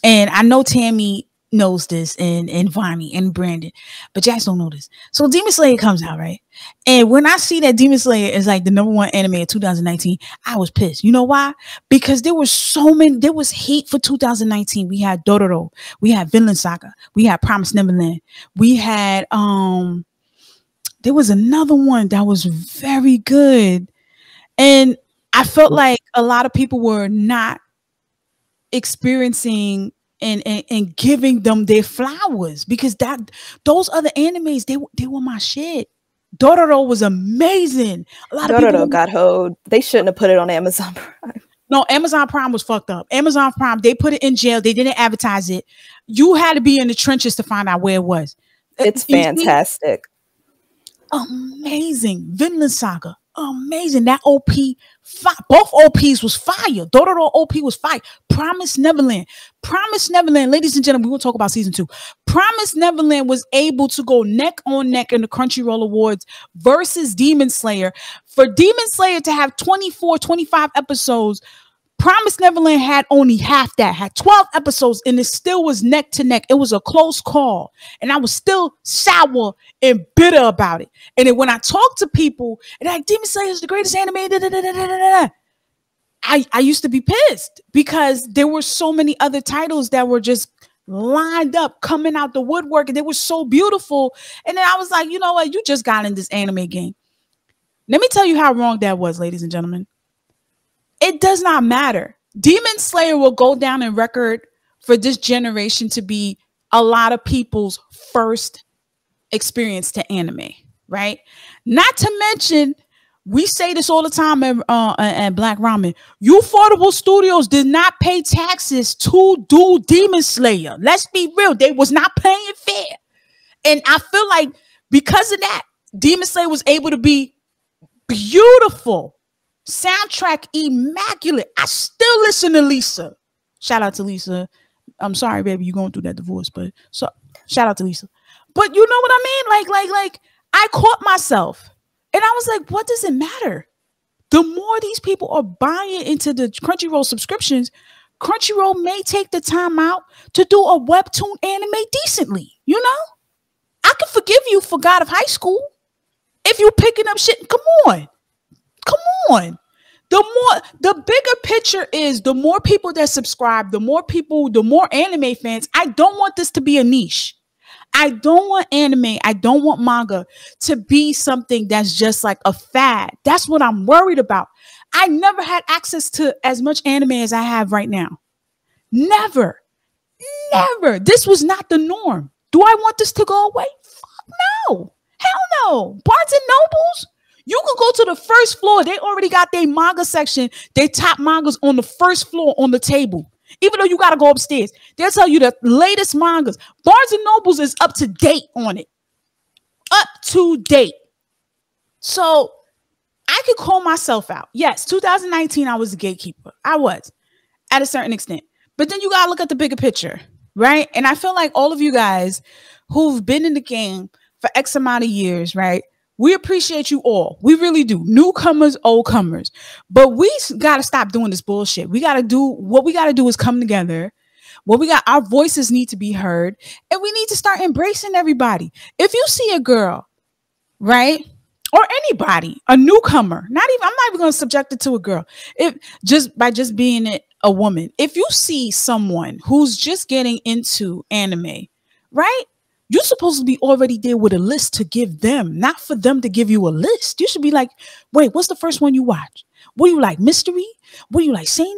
And I know Tammy knows this, and Vonnie and Brandon, but Jax don't know this. So Demon Slayer comes out, right? And when I see that Demon Slayer is like the #1 anime of 2019, I was pissed. You know why? Because there was so many, there was hate for 2019. We had Dororo, we had Vinland Saga, we had Promised Neverland, we had there was another one that was very good. And I felt like a lot of people were not experiencing and giving them their flowers, because those other animes, they were my shit. Dororo was amazing. A lot of people got hoed. They shouldn't have put it on Amazon Prime. No, Amazon Prime was fucked up. Amazon Prime, they put it in jail. They didn't advertise it. You had to be in the trenches to find out where it was. It's fantastic. Amazing. Vinland Saga, amazing. That OP, both OPs was fire. Dororo OP was fire. Promised Neverland, ladies and gentlemen, we will talk about season 2. Promised Neverland was able to go neck on neck in the Crunchyroll Awards versus Demon Slayer. For Demon Slayer to have 24, 25 episodes, Promised Neverland had only half that, had 12 episodes, and it still was neck to neck. It was a close call, and I was still sour and bitter about it. And then when I talk to people, and like, Demon Slayer is the greatest anime, I used to be pissed, because there were so many other titles that were just lined up, coming out the woodwork, and they were so beautiful. And then I was like, you know what? You just got in this anime game. Let me tell you how wrong that was, ladies and gentlemen. It does not matter. Demon Slayer will go down in record for this generation to be a lot of people's first experience to anime, right? Not to mention, we say this all the time at Black Ramen, Ufotable Studios did not pay taxes to do Demon Slayer. Let's be real. They was not paying fair. And I feel like because of that, Demon Slayer was able to be beautiful. Soundtrack immaculate. I still listen to Lisa. Shout out to Lisa. I'm sorry, baby, you're going through that divorce, but so shout out to Lisa. But you know what I mean? Like I caught myself and I was like, what does it matter? The more these people are buying into the Crunchyroll subscriptions, Crunchyroll may take the time out to do a webtoon anime decently. You know, I can forgive you for God of High School if you picking up shit. Come on. The bigger picture is the more people that subscribe, the more anime fans. I don't want this to be a niche. I don't want anime, I don't want manga to be something that's just like a fad. That's what I'm worried about. I never had access to as much anime as I have right now. Never. This was not the norm. Do I want this to go away? Fuck no. Hell no. Barnes and Nobles? You can go to the first floor. They already got their manga section. They top mangas on the first floor on the table. Even though you got to go upstairs. They'll tell you the latest mangas. Barnes and Nobles is up to date on it. Up to date. So I could call myself out. Yes, 2019, I was a gatekeeper. I was at a certain extent. But then you got to look at the bigger picture, right? And I feel like all of you guys who've been in the game for X amount of years, right? We appreciate you all. We really do. Newcomers, old comers. But we got to stop doing this bullshit. We got to do what we got to do is come together. Our voices need to be heard. And we need to start embracing everybody. If you see a girl, right? Or anybody, a newcomer, I'm not even going to subject it to a girl. If just being a woman, if you see someone who's just getting into anime, right? You're supposed to be already there with a list to give them, not for them to give you a list. You should be like, wait, what's the first one you watch? What do you like, mystery? What do you like, seinen?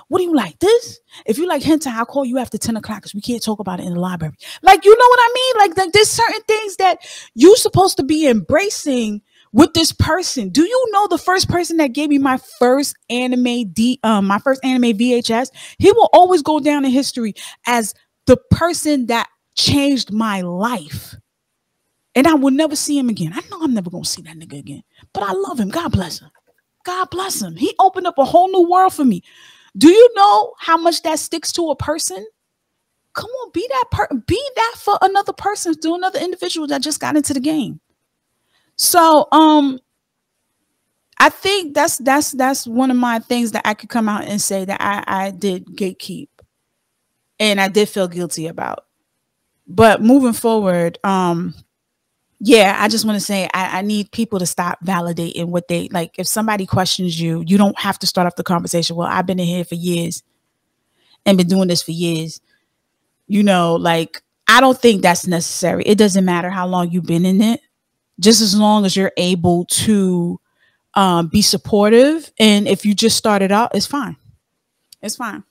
What do you like, this? If you like hentai, I'll call you after 10 o'clock because we can't talk about it in the library. Like, you know what I mean? Like there's certain things that you're supposed to be embracing with this person. Do you know the first person that gave me my first anime VHS? He will always go down in history as the person that changed my life. And I will never see him again. I know I'm never going to see that nigga again. But I love him. God bless him. God bless him. He opened up a whole new world for me. Do you know how much that sticks to a person? Come on, be that for another person, to another individual that just got into the game. So I think that's one of my things that I could come out and say that I did gatekeep and I did feel guilty about. But moving forward, yeah, I just want to say I need people to stop validating what they like. If somebody questions you, you don't have to start off the conversation. Well, I've been in here for years and been doing this for years. You know, like, I don't think that's necessary. It doesn't matter how long you've been in it, just as long as you're able to be supportive. And if you just started out, it's fine. It's fine.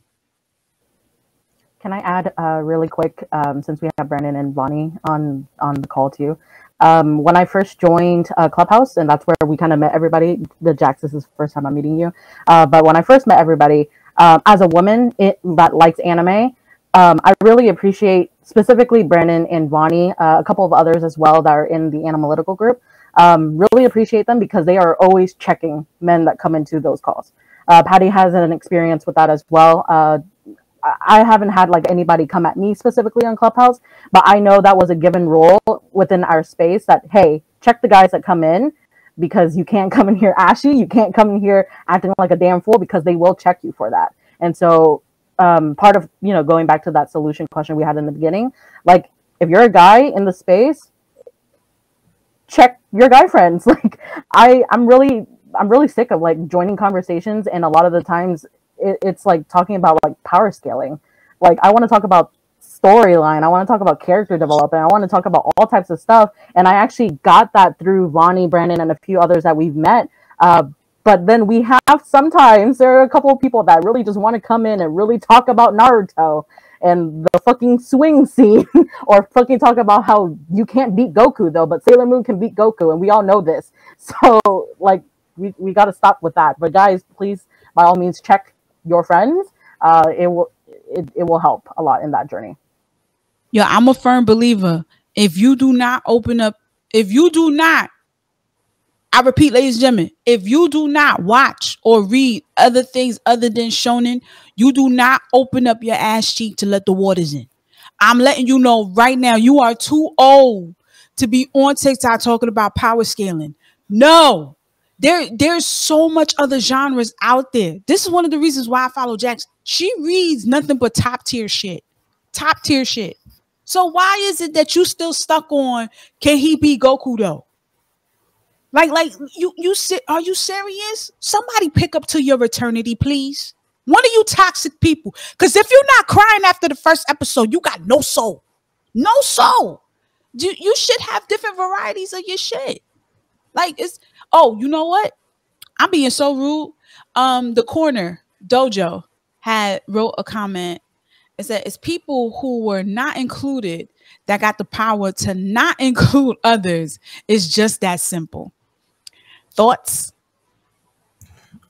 Can I add really quick, since we have Brandon and Bonnie on the call too? When I first joined Clubhouse, and that's where we kind of met everybody. Jax, this is the first time I'm meeting you. But when I first met everybody, as a woman that likes anime, I really appreciate specifically Brandon and Bonnie, a couple of others as well that are in the analytical group. Really appreciate them because they are always checking men that come into those calls. Patty has an experience with that as well. I haven't had like anybody come at me specifically on Clubhouse, but I know that was a given rule within our space that, hey, check the guys that come in, because you can't come in here ashy. You can't come in here acting like a damn fool, because they will check you for that. And so part of, going back to that solution question we had in the beginning, like, if you're a guy in the space, check your guy friends. Like, I'm really sick of like joining conversations, and a lot of the times it's like talking about like power scaling. Like, I want to talk about storyline, I want to talk about character development, I want to talk about all types of stuff. And I actually got that through Vonnie, Brandon, and a few others that we've met. But then we have, sometimes there are a couple of people that really just want to come in and really talk about Naruto and the fucking swing scene, or fucking talk about how you can't beat Goku though, but Sailor Moon can beat Goku, and we all know this. So like, we got to stop with that. But guys, please, by all means, check your friends. It will help a lot in that journey. Yeah, I'm a firm believer. If you do not I repeat, ladies and gentlemen, if you do not watch or read other things other than shonen, you do not open up your ass cheek to let the waters in. I'm letting you know right now, you are too old to be on TikTok talking about power scaling. No, there's so much other genres out there. This is one of the reasons why I follow Jax. She reads nothing but top tier shit. Top tier shit. So why is it that you still stuck on, can he be Goku though? Like are you serious? Somebody pick up to your eternity, please. One of you toxic people. Because if you're not crying after the first episode, you got no soul. No soul. You should have different varieties of your shit. Like it's, oh, you know what? I'm being so rude. The corner dojo wrote a comment. It said it's people who were not included that got the power to not include others. It's just that simple. Thoughts?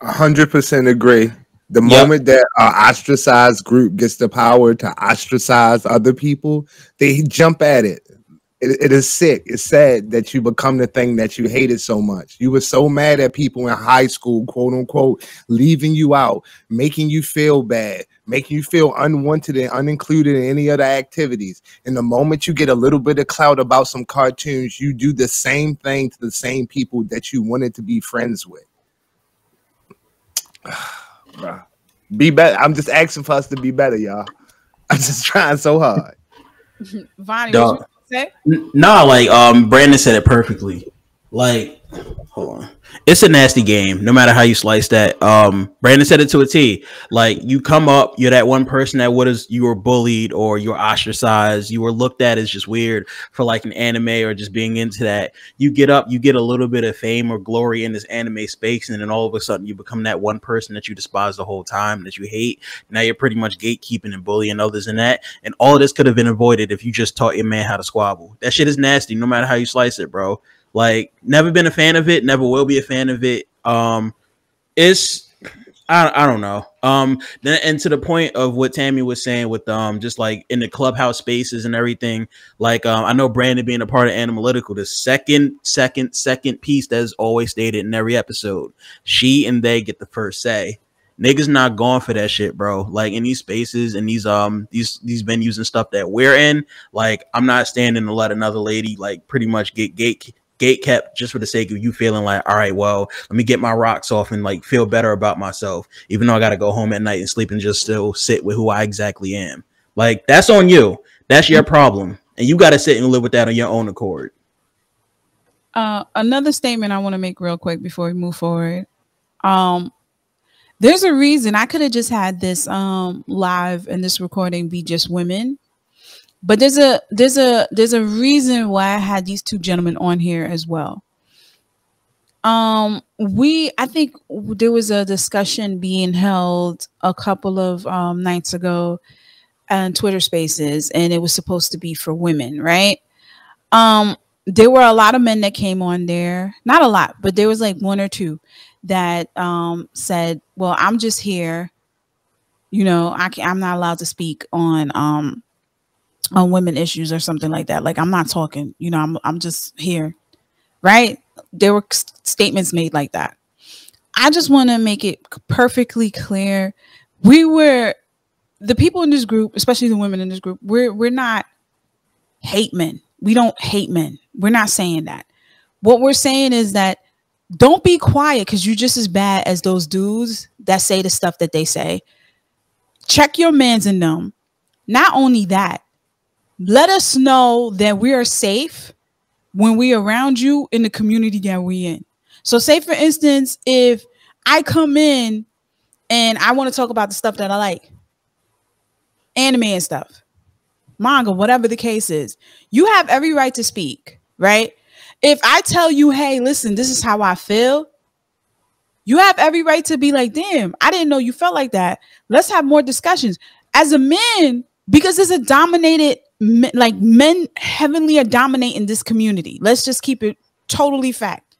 100% agree. The moment that an ostracized group gets the power to ostracize other people, they jump at it. It is sick. It's sad that you become the thing that you hated so much. You were so mad at people in high school, quote unquote, leaving you out, making you feel bad, making you feel unwanted and unincluded in any other activities. And the moment you get a little bit of clout about some cartoons, you do the same thing to the same people that you wanted to be friends with. Be better. I'm just asking for us to be better, y'all. I'm just trying so hard. Vonnie, what you say? Nah, like Brandon said it perfectly. Like, hold on. It's a nasty game, no matter how you slice that. Brandon said it to a T. Like, you come up, you're that one person that you were bullied or you're ostracized, you were looked at as just weird for like an anime or just being into that. You get up, you get a little bit of fame or glory in this anime space, and then all of a sudden you become that one person that you despise the whole time, that you hate. Now you're pretty much gatekeeping and bullying others in that. And all of this could have been avoided if you just taught your man how to squabble. That shit is nasty, no matter how you slice it, bro. Like, never been a fan of it, never will be a fan of it. It's I don't know. And to the point of what Tammy was saying with just like in the clubhouse spaces and everything, like I know Brandon being a part of Analytical, the second piece that is always stated in every episode, she and they get the first say. Niggas not going for that shit, bro. Like in these spaces and these venues and stuff that we're in, like I'm not standing to let another lady like pretty much get gate kept just for the sake of you feeling like, all right, well, let me get my rocks off and like feel better about myself, even though I got to go home at night and sleep and just still sit with who I exactly am. Like, that's on you. That's your problem. And you got to sit and live with that on your own accord. Another statement I want to make real quick before we move forward. There's a reason I could have just had this live and this recording be just women. But there's a reason why I had these two gentlemen on here as well. I think there was a discussion being held a couple of nights ago on Twitter Spaces, and it was supposed to be for women, right? There were a lot of men that came on there, not a lot, but there was like one or two that said, "Well, I'm just here, you know, I'm not allowed to speak on women issues or something like that. Like, I'm not talking, you know, I'm just here." Right? There were statements made like that. I just want to make it perfectly clear. The people in this group, especially the women in this group, we're not hate men. We don't hate men. We're not saying that. What we're saying is that don't be quiet, because you're just as bad as those dudes that say the stuff that they say. Check your mans in them. Not only that, let us know that we are safe when we are around you in the community that we in. So say, for instance, if I come in and I want to talk about the stuff that I like, anime and stuff, manga, whatever the case is, you have every right to speak, right? If I tell you, hey, listen, this is how I feel, you have every right to be like, damn, I didn't know you felt like that. Let's have more discussions. As a man, because it's a dominated, like, men heavily are dominating this community. Let's just keep it totally fact.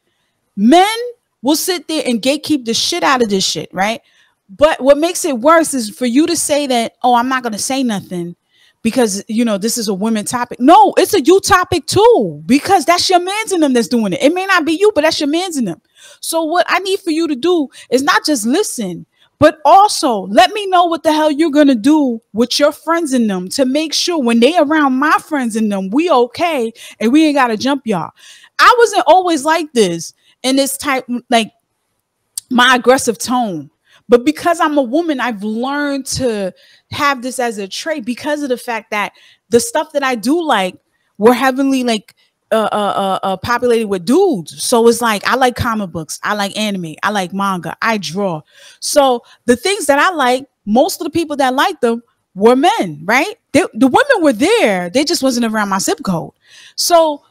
Men will sit there and gatekeep the shit out of this shit, right? But what makes it worse is for you to say that, oh, I'm not going to say nothing, because you know this is a women topic. No, it's a you topic too, because that's your mans in them that's doing it. It may not be you, but that's your mans in them. So what I need for you to do is not just listen, but also let me know what the hell you're gonna do with your friends in them to make sure when they around my friends in them, we okay and we ain't gotta jump y'all. I wasn't always like this in this type, like my aggressive tone. But because I'm a woman, I've learned to have this as a trait because of the fact that the stuff that I do like, we're heavily like populated with dudes. So it's like, I like comic books, I like anime, I like manga, I draw. So the things that I like, most of the people that like them were men, right? The women were there. They just wasn't around my zip code. So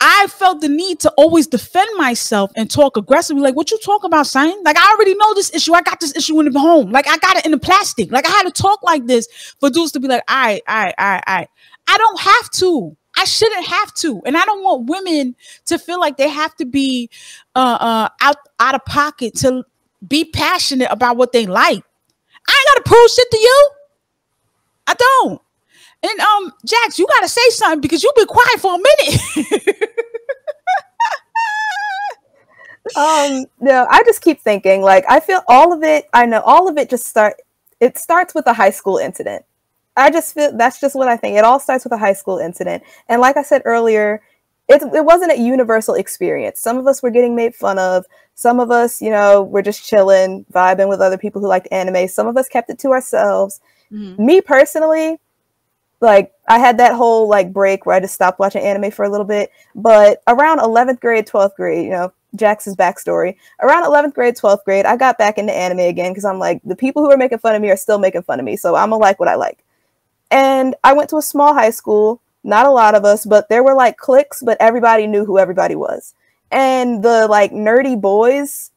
I felt the need to always defend myself and talk aggressively. Like, what you talk about, son? Like, I already know this issue. I got this issue in the home. Like, I got it in the plastic. Like, I had to talk like this for dudes to be like, all right. I don't have to. I shouldn't have to. And I don't want women to feel like they have to be out of pocket to be passionate about what they like. I ain't got to prove shit to you. I don't. And Jax, you gotta say something because you've been quiet for a minute. No, I just keep thinking, like, I feel all of it, I know all of it it starts with a high school incident. I just feel that's just what I think. It all starts with a high school incident. And like I said earlier, it wasn't a universal experience. Some of us were getting made fun of. Some of us, you know, were just chilling, vibing with other people who liked anime. Some of us kept it to ourselves. Mm-hmm. Me personally, like, I had that whole like break where I just stopped watching anime for a little bit, but around 11th grade, 12th grade, you know, Jax's backstory, around 11th grade, 12th grade, I got back into anime again because I'm like, the people who are making fun of me are still making fun of me, so I'm gonna like what I like. And I went to a small high school, not a lot of us, but there were like cliques, but everybody knew who everybody was. And the like nerdy boys,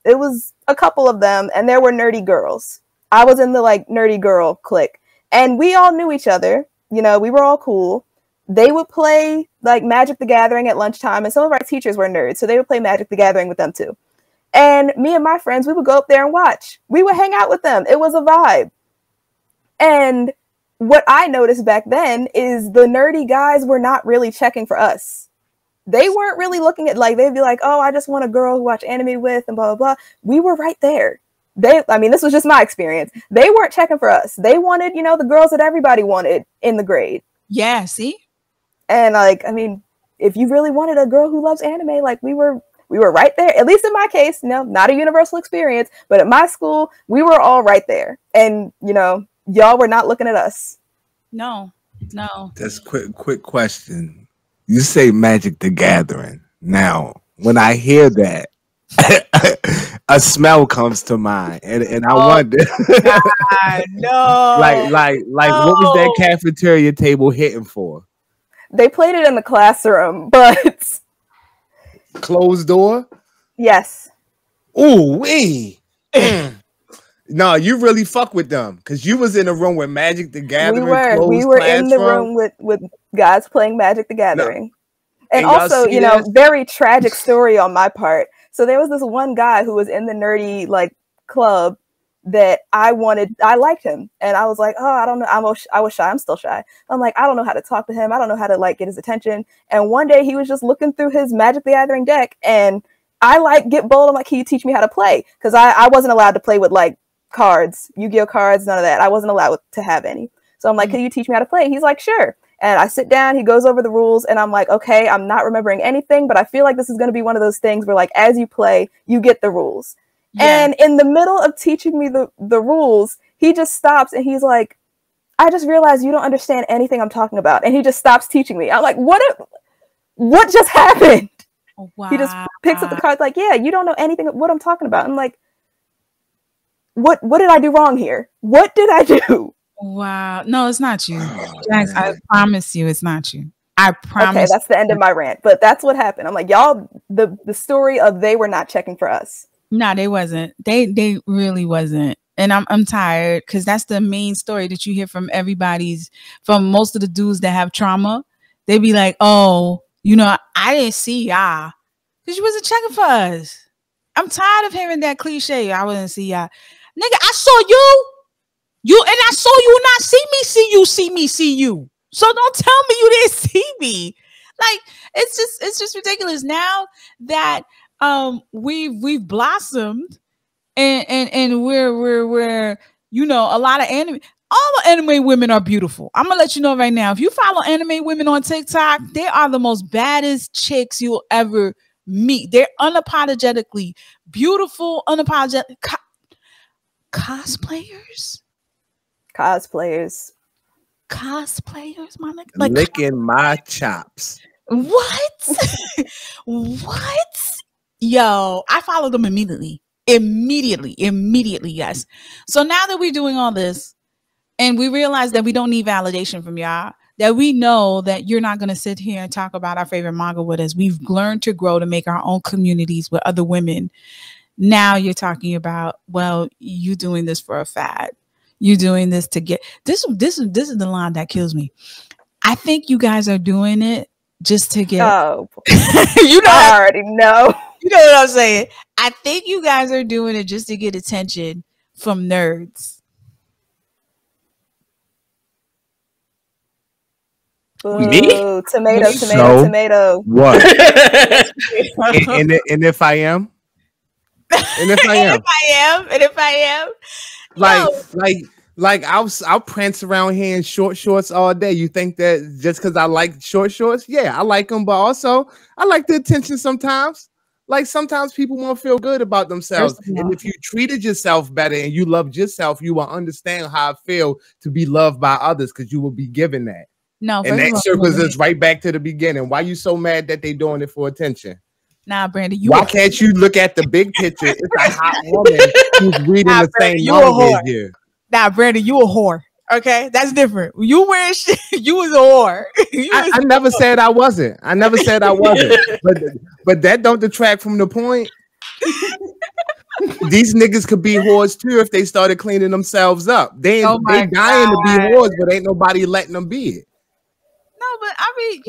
it was a couple of them, and there were nerdy girls. I was in the like nerdy girl clique, and we all knew each other. You know, we were all cool. They would play like Magic the Gathering at lunchtime, and some of our teachers were nerds, so they would play Magic the Gathering with them too. And me and my friends, we would go up there and watch. We would hang out with them. It was a vibe. And what I noticed back then is the nerdy guys were not really checking for us. They weren't really looking at, like, they'd be like, oh, I just want a girl who watch anime with and blah, blah, blah. We were right there. I mean, this was just my experience. They weren't checking for us. They wanted, you know, the girls that everybody wanted in the grade. Yeah, see? And like, I mean, if you really wanted a girl who loves anime, like we were right there. At least in my case, you know, not a universal experience, but at my school, we were all right there. And, you know, y'all were not looking at us. No. That's quick question. You say Magic the Gathering. Now, when I hear that, a smell comes to mind, and I wonder, God, no, like, no. What was that cafeteria table hitting for? They played it in the classroom, but closed door. Yes. Ooh wee. No, you really fuck with them because you was in a room with Magic the Gathering. We were in the room with guys playing Magic the Gathering, and also, you know, very tragic story on my part. So there was this one guy who was in the nerdy like club that I liked him. And I was like, oh, I don't know. I was shy. I'm still shy. I'm like, I don't know how to talk to him. I don't know how to like get his attention. And one day he was just looking through his Magic the Gathering deck, and I like get bold. I'm like, can you teach me how to play? Because I wasn't allowed to play with like cards, Yu-Gi-Oh cards, none of that. I wasn't allowed to have any. So I'm like, can you teach me how to play? He's like, sure. And I sit down, he goes over the rules, and I'm like, okay, I'm not remembering anything, but I feel like this is going to be one of those things where, like, as you play, you get the rules. Yeah. And in the middle of teaching me the rules, he just stops, and he's like, I just realized you don't understand anything I'm talking about. And he just stops teaching me. I'm like, what just happened? Oh, wow. He just picks up the cards like, yeah, you don't know anything what I'm talking about. I'm like, what did I do wrong here? What did I do? Wow. No, it's not you. Jax, I promise you it's not you. I promise. Okay, that's the end of my rant. But that's what happened. I'm like, y'all, the story of they were not checking for us. No, they wasn't. They really wasn't. And I'm tired because that's the main story that you hear from from most of the dudes that have trauma. They be like, oh, you know, I didn't see y'all because you wasn't checking for us. I'm tired of hearing that cliche. I wouldn't see y'all. Nigga, I saw you. You and I saw you not see me see you. So don't tell me you didn't see me. Like it's just ridiculous now that we've blossomed and we're you know, a lot of anime. All the anime women are beautiful. I'm gonna let you know right now. If you follow anime women on TikTok, they are the most baddest chicks you'll ever meet. They're unapologetically beautiful, unapologetic cosplayers. Cosplayers, my nigga. Like, licking my chops. What? What? Yo, I followed them immediately. Immediately, yes. So now that we're doing all this and we realize that we don't need validation from y'all, that we know that you're not going to sit here and talk about our favorite manga with us. We've learned to grow to make our own communities with other women. Now you're talking about, well, you doing this for a fad. You doing this to get this is the line that kills me. I think you guys are doing it just to get you know, I already know. You know what I'm saying? I think you guys are doing it just to get attention from nerds. Ooh, Me? Tomato. What? and if I am? And if I am? Like I'll prance around here in short shorts all day. You think that just because I like short shorts? Yeah, I like them, but also I like the attention sometimes. Like sometimes people won't feel good about themselves. And if you treated yourself better and you loved yourself, you will understand how it feels to be loved by others because you will be given that. No, and that circles us right back to the beginning. Why you so mad that they doing it for attention? Nah, Brandon, why can't you look at the big picture? It's a hot woman who's reading the same manga as you. Nah, Brandon, you a whore. Okay, that's different. You wearing shit, you was a whore. I never said I wasn't. But that don't detract from the point. These niggas could be whores too if they started cleaning themselves up. They dying to be whores, but ain't nobody letting them be it. No, but I mean,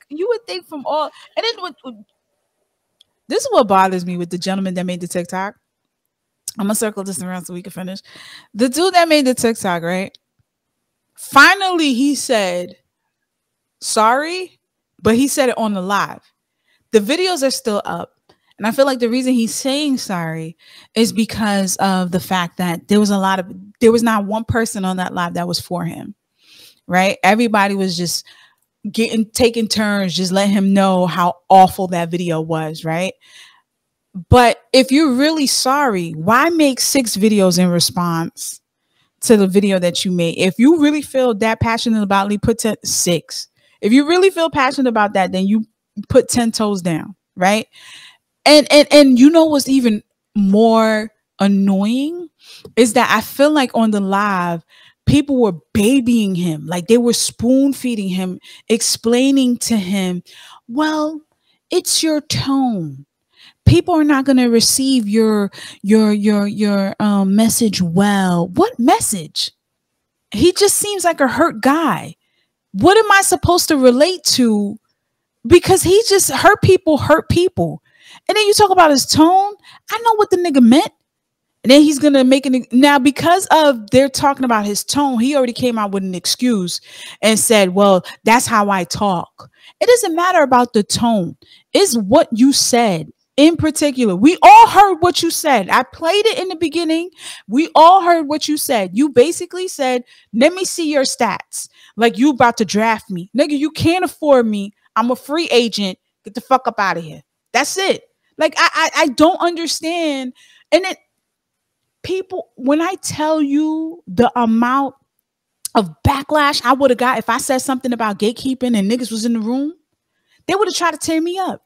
you would think from all, and then this is what bothers me with the gentleman that made the TikTok. I'm gonna circle this around so we can finish. The dude that made the TikTok, right? Finally, he said sorry, but he said it on the live. The videos are still up. And I feel like the reason he's saying sorry is because of the fact that there was not one person on that live that was for him, right? Everybody was just taking turns, just letting him know how awful that video was, right? But if you're really sorry, why make 6 videos in response to the video that you made? If you really feel that passionate about it, put 6. If you really feel passionate about that, then you put 10 toes down, right? And you know what's even more annoying is that I feel like on the live, people were babying him, like they were spoon feeding him, explaining to him, well, it's your tone. People are not going to receive your message well. What message? He just seems like a hurt guy. What am I supposed to relate to? Because he just hurt people. And then you talk about his tone. I know what the nigga meant. And then he's going to make it. Now, because of they're talking about his tone, he already came out with an excuse and said, well, that's how I talk. It doesn't matter about the tone. It's what you said. In particular, we all heard what you said. I played it in the beginning. We all heard what you said. You basically said, let me see your stats. Like you about to draft me. Nigga, you can't afford me. I'm a free agent. Get the fuck up out of here. That's it. Like, I don't understand. And then people, when I tell you the amount of backlash I would have got if I said something about gatekeeping and niggas was in the room, they would have tried to tear me up.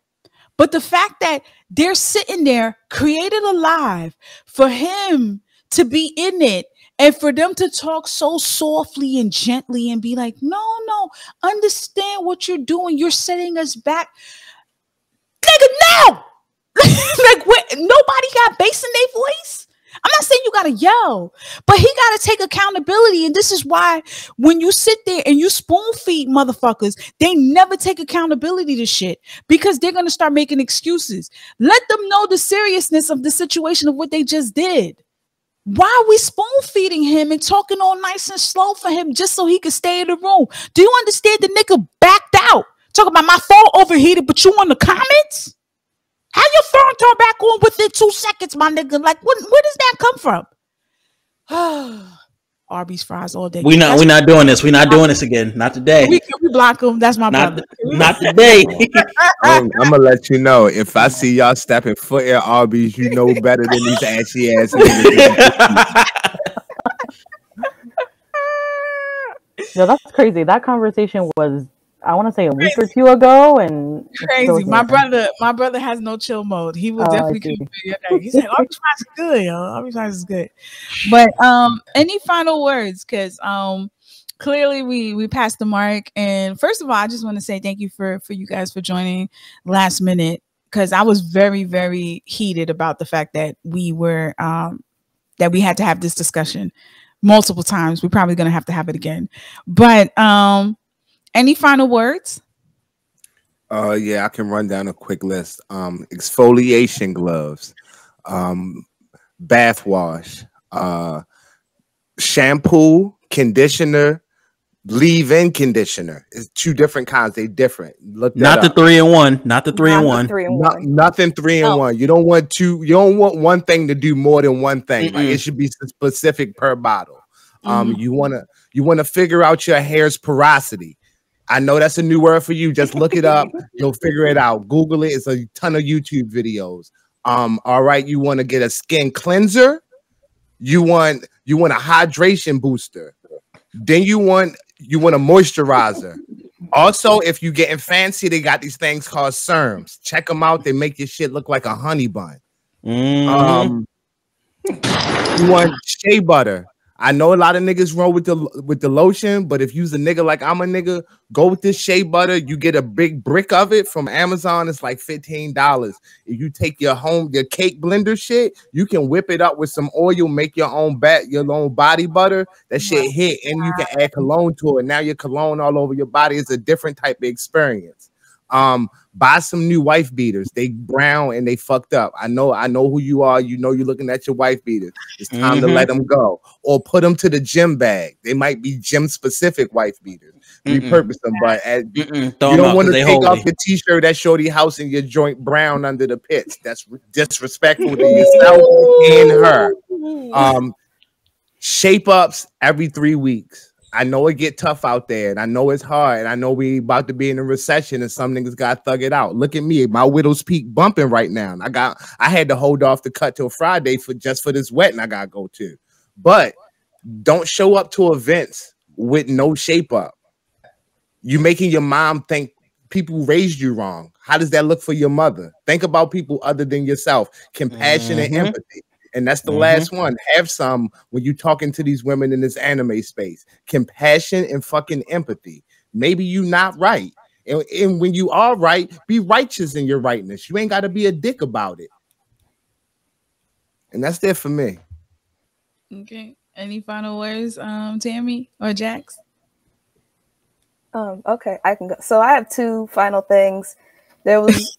But the fact that they're sitting there, created a live for him to be in it and for them to talk so softly and gently and be like, no, understand what you're doing. You're setting us back. Nigga, no! Like, nobody got bass in their voice. I'm not saying you gotta yell, but he gotta take accountability. And this is why when you sit there and you spoon feed motherfuckers, they never take accountability to shit because they're gonna start making excuses. Let them know the seriousness of the situation of what they just did. Why are we spoon feeding him and talking all nice and slow for him just so he could stay in the room? Do you understand the nigga backed out? Talk about my phone overheated, but you on the comments? How your phone turn back on within 2 seconds, my nigga? Like, where does that come from? Arby's fries all day. We're not doing this. We're not doing this again. Not today. We block him. That's my brother. Not today. I'm gonna let you know, if I see y'all stepping foot in Arby's, you know better than these ashy ass niggas. Yo, that's crazy. That conversation was, I want to say, a week or two ago, and crazy. My brother has no chill mode. He will definitely come through. He said, "Arby's fries is good, yo. Arby's fries is good." But any final words? Because clearly we passed the mark. And first of all, I just want to say thank you for you guys for joining last minute, because I was very, very heated about the fact that we were that we had to have this discussion multiple times. We're probably gonna have to have it again. But any final words? Yeah, I can run down a quick list. Exfoliation gloves, bath wash, shampoo, conditioner, leave-in conditioner. It's 2 different kinds. They different. Look that not the 3-in-1. Not the 3-in-1. Nothing 3-in-1. You don't want 2. You don't want one thing to do more than one thing. Like, it should be specific per bottle. You wanna figure out your hair's porosity. I know that's a new word for you. Just look it up. You'll figure it out. Google it. It's a ton of YouTube videos. All right. You want to get a skin cleanser. You want a hydration booster. Then you want a moisturizer. Also, if you're getting fancy, they got these things called serums. Check them out. They make your shit look like a honey bun. You want shea butter. I know a lot of niggas roll with the lotion, but if you's a nigga like I'm a nigga, go with this shea butter. You get a big brick of it from Amazon. It's like $15. If you take your cake blender shit, you can whip it up with some oil, make your own body butter. That shit hit, and you can add cologne to it. Now your cologne all over your body is a different type of experience. Buy some new wife beaters. They brown and they fucked up. I know who you are. You know you're looking at your wife beaters. It's time to let them go, or put them to the gym bag. They might be gym specific wife beaters. Repurpose them, but you don't want to take off your t-shirt at Shorty house and your joint brown under the pits. That's disrespectful to yourself and her. Shape ups every 3 weeks. I know it get tough out there, and I know it's hard, and I know we about to be in a recession, and some niggas got to thug it out. Look at me, my widow's peak bumping right now. I had to hold off the cut till Friday for this wedding I gotta go to. But don't show up to events with no shape up. You making your mom think people raised you wrong. How does that look for your mother? Think about people other than yourself. Compassion and empathy. And that's the last one. Have some when you're talking to these women in this anime space. Compassion and fucking empathy. Maybe you're not right. And when you are right, be righteous in your rightness. You ain't got to be a dick about it. And that's it for me. Okay. Any final words, Tammy or Jax? Okay, I can go. So I have 2 final things. There was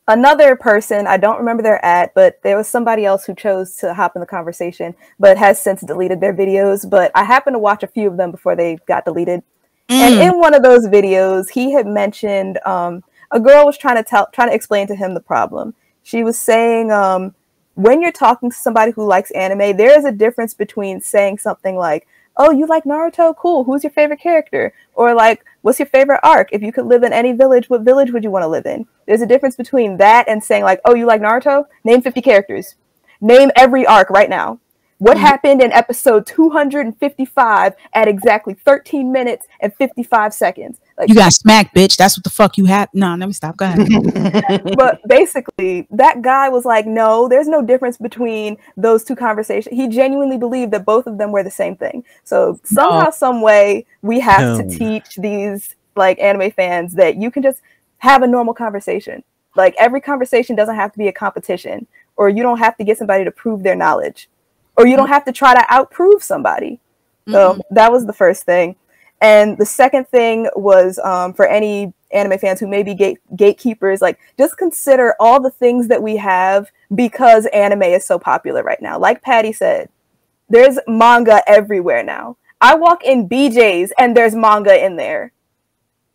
another person, I don't remember their ad, but there was somebody else who chose to hop in the conversation, but has since deleted their videos. But I happened to watch a few of them before they got deleted. And in one of those videos, he had mentioned a girl was trying to explain to him the problem. She was saying, when you're talking to somebody who likes anime, there is a difference between saying something like, "Oh, you like Naruto? Cool. Who's your favorite character?" Or like, "What's your favorite arc? If you could live in any village, what village would you want to live in?" There's a difference between that and saying like, "Oh, you like Naruto? Name 50 characters. Name every arc right now. What happened in episode 255 at exactly 13 minutes and 55 seconds?" Like, you got smacked, bitch. That's what the fuck you have. No, let me stop. Go ahead. But basically, that guy was like, no, there's no difference between those 2 conversations. He genuinely believed that both of them were the same thing. So somehow, some way, we have to teach these like anime fans that you can just have a normal conversation. Like, every conversation doesn't have to be a competition, or you don't have to get somebody to prove their knowledge, or you don't have to try to outprove somebody. So that was the first thing. And the second thing was for any anime fans who may be gatekeepers, like, just consider all the things that we have because anime is so popular right now. Like Patty said, There's manga everywhere now. I walk in BJ's and there's manga in there.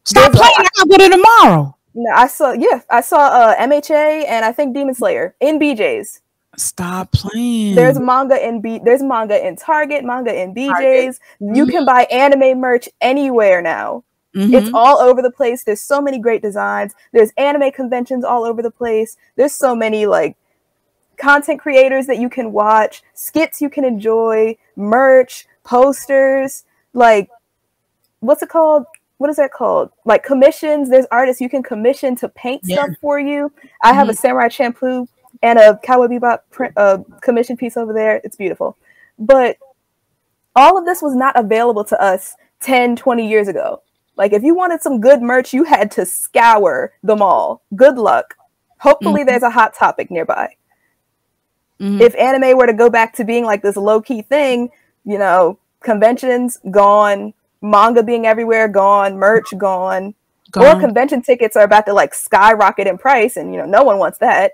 Stop playing. I gotta go to tomorrow. No, I saw MHA and I think Demon Slayer in BJ's. Stop playing. There's manga in Target, manga in BJ's. You can buy anime merch anywhere now. It's all over the place. There's so many great designs. There's anime conventions all over the place. There's so many like content creators that you can watch, skits you can enjoy, merch, posters, like what's it called? What is that called? Like commissions. There's artists you can commission to paint stuff for you. I have a Samurai Champloo and a Cowboy Bebop commission piece over there. It's beautiful. But all of this was not available to us 10, 20 years ago. Like if you wanted some good merch, you had to scour the mall. Good luck. Hopefully there's a Hot Topic nearby. If anime were to go back to being like this low-key thing, you know, conventions gone, manga being everywhere gone, merch gone, or convention tickets are about to like skyrocket in price, and you know no one wants that.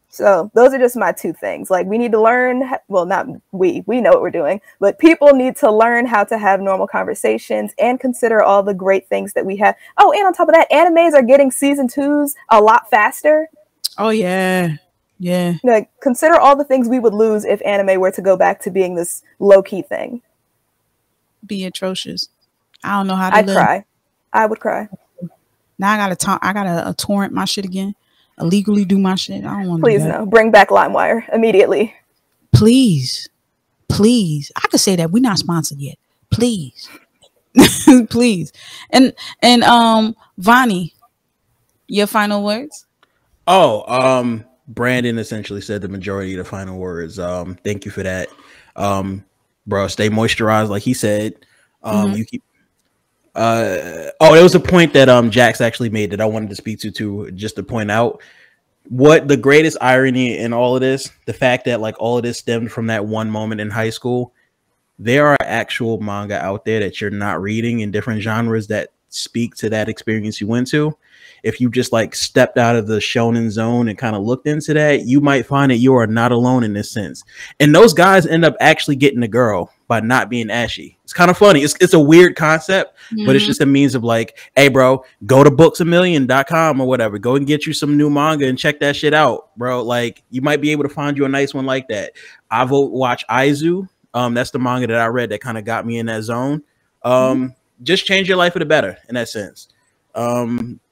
So those are just my two things. Like we need to learn, well, not we know what we're doing, but people need to learn how to have normal conversations and consider all the great things that we have. Oh, and on top of that, animes are getting season 2s a lot faster. Oh yeah. Yeah. Like consider all the things we would lose if anime were to go back to being this low-key thing. Be atrocious. I don't know how to I'd live. cry. I would cry. Now I gotta torrent my shit again. Illegally do my shit. I don't want to. Please no. Bring back LimeWire immediately. Please. Please. I could say that we're not sponsored yet. Please. Please. And Vonnie, your final words? Oh, Brandon essentially said the majority of the final words. Thank you for that. Bro, stay moisturized, like he said. You keep there was a point that Jax actually made that I wanted to speak to just to point out what the greatest irony in all of this, the fact that like all of this stemmed from that one moment in high school. There are actual manga out there that you're not reading in different genres that speak to that experience you went to. If you just like stepped out of the shonen zone and kind of looked into that, you might find that you are not alone in this sense. And those guys end up actually getting a girl by not being ashy. It's kind of funny. It's a weird concept, but it's just a means of like, hey, bro, go to booksamillion.com or whatever. Go and get you some new manga and check that shit out, bro. Like you might be able to find you a nice one like that. I watch Aizu. That's the manga that I read that kind of got me in that zone. Just change your life for the better in that sense.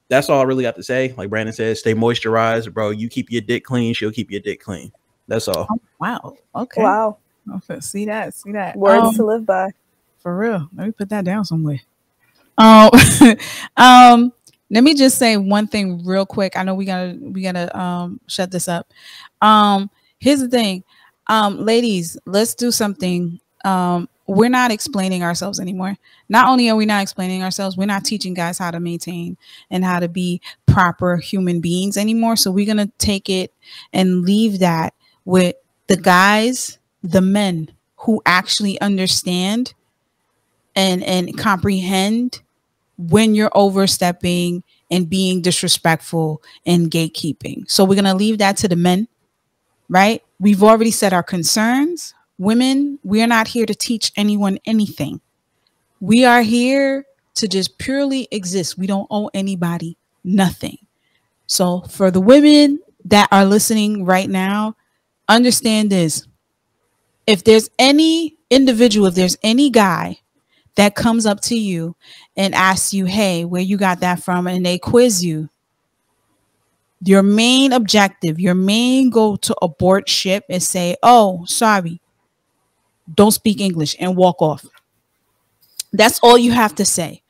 That's all I really got to say. Like Brandon says, stay moisturized, bro. You keep your dick clean, she'll keep your dick clean. That's all. Oh, wow. Okay. Wow. Okay. See that. Words to live by. For real. Let me put that down somewhere. Let me just say one thing real quick. I know we gotta shut this up. Here's the thing. Ladies, let's do something. We're not explaining ourselves anymore. Not only are we not explaining ourselves, we're not teaching guys how to maintain and how to be proper human beings anymore. So we're going to take it and leave that with the guys, the men who actually understand and comprehend when you're overstepping and being disrespectful and gatekeeping. So we're going to leave that to the men, right? We've already said our concerns. Women, we are not here to teach anyone anything. We are here to just purely exist. We don't owe anybody nothing. So for the women that are listening right now, understand this. If there's any individual, if there's any guy that comes up to you and asks you, hey, where you got that from? And they quiz you, your main objective, your main goal to abort ship is say, oh, sorry, don't speak English, and walk off. That's all you have to say.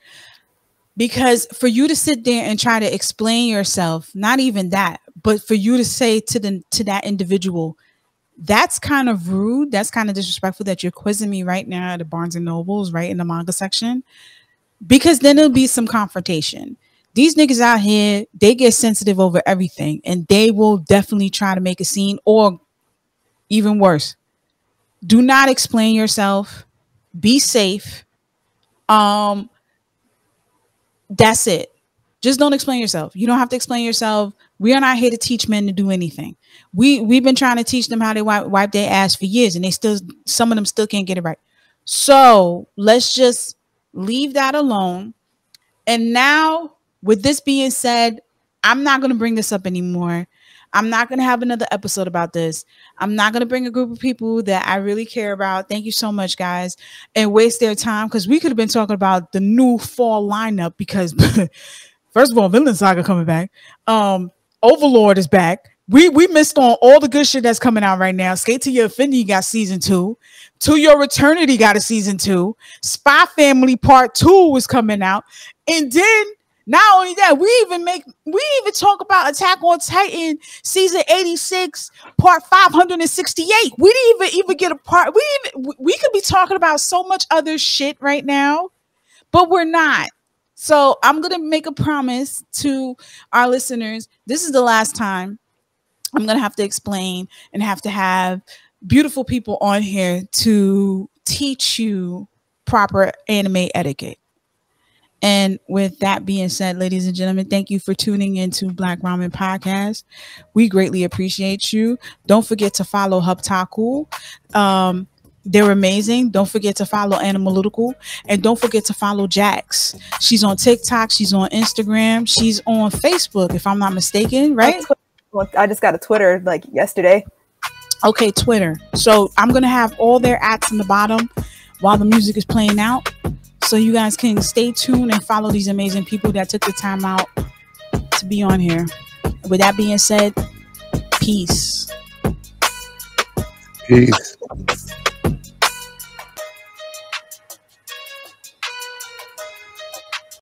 Because for you to sit there and try to explain yourself, not even that, but for you to say to that individual, that's kind of rude, that's kind of disrespectful that you're quizzing me right now at the Barnes and Nobles, right in the manga section, because then there'll be some confrontation. These niggas out here, they get sensitive over everything, and they will definitely try to make a scene, or even worse. Do not explain yourself. Be safe. That's it. Just don't explain yourself. You don't have to explain yourself. We are not here to teach men to do anything. We've been trying to teach them how they wipe their ass for years, and some of them still can't get it right. So let's just leave that alone. And now, with this being said, I'm not going to bring this up anymore. I'm not going to have another episode about this. I'm not going to bring a group of people that I really care about. Thank you so much, guys, and waste their time, because we could have been talking about the new fall lineup, because first of all, Vinland Saga coming back. Overlord is back. We missed on all the good shit that's coming out right now. Skate to Your Infinity got season 2. To Your Eternity got a season 2. Spy Family Part 2 was coming out. And then not only that, we even talk about Attack on Titan season 86, part 568. We didn't even get a part. We could be talking about so much other shit right now, but we're not. So I'm gonna make a promise to our listeners. This is the last time I'm gonna have to explain and have to have beautiful people on here to teach you proper anime etiquette. And with that being said, ladies and gentlemen, thank you for tuning into Black Ramen Podcast. We greatly appreciate you. Don't forget to follow Hubtaku. They're amazing. Don't forget to follow Animalytical. And don't forget to follow Jax. She's on TikTok. She's on Instagram. She's on Facebook, if I'm not mistaken, right? I just got a Twitter like yesterday. Okay, Twitter. So I'm going to have all their ats in the bottom while the music is playing out. So you guys can stay tuned and follow these amazing people that took the time out to be on here. With that being said, peace. Peace.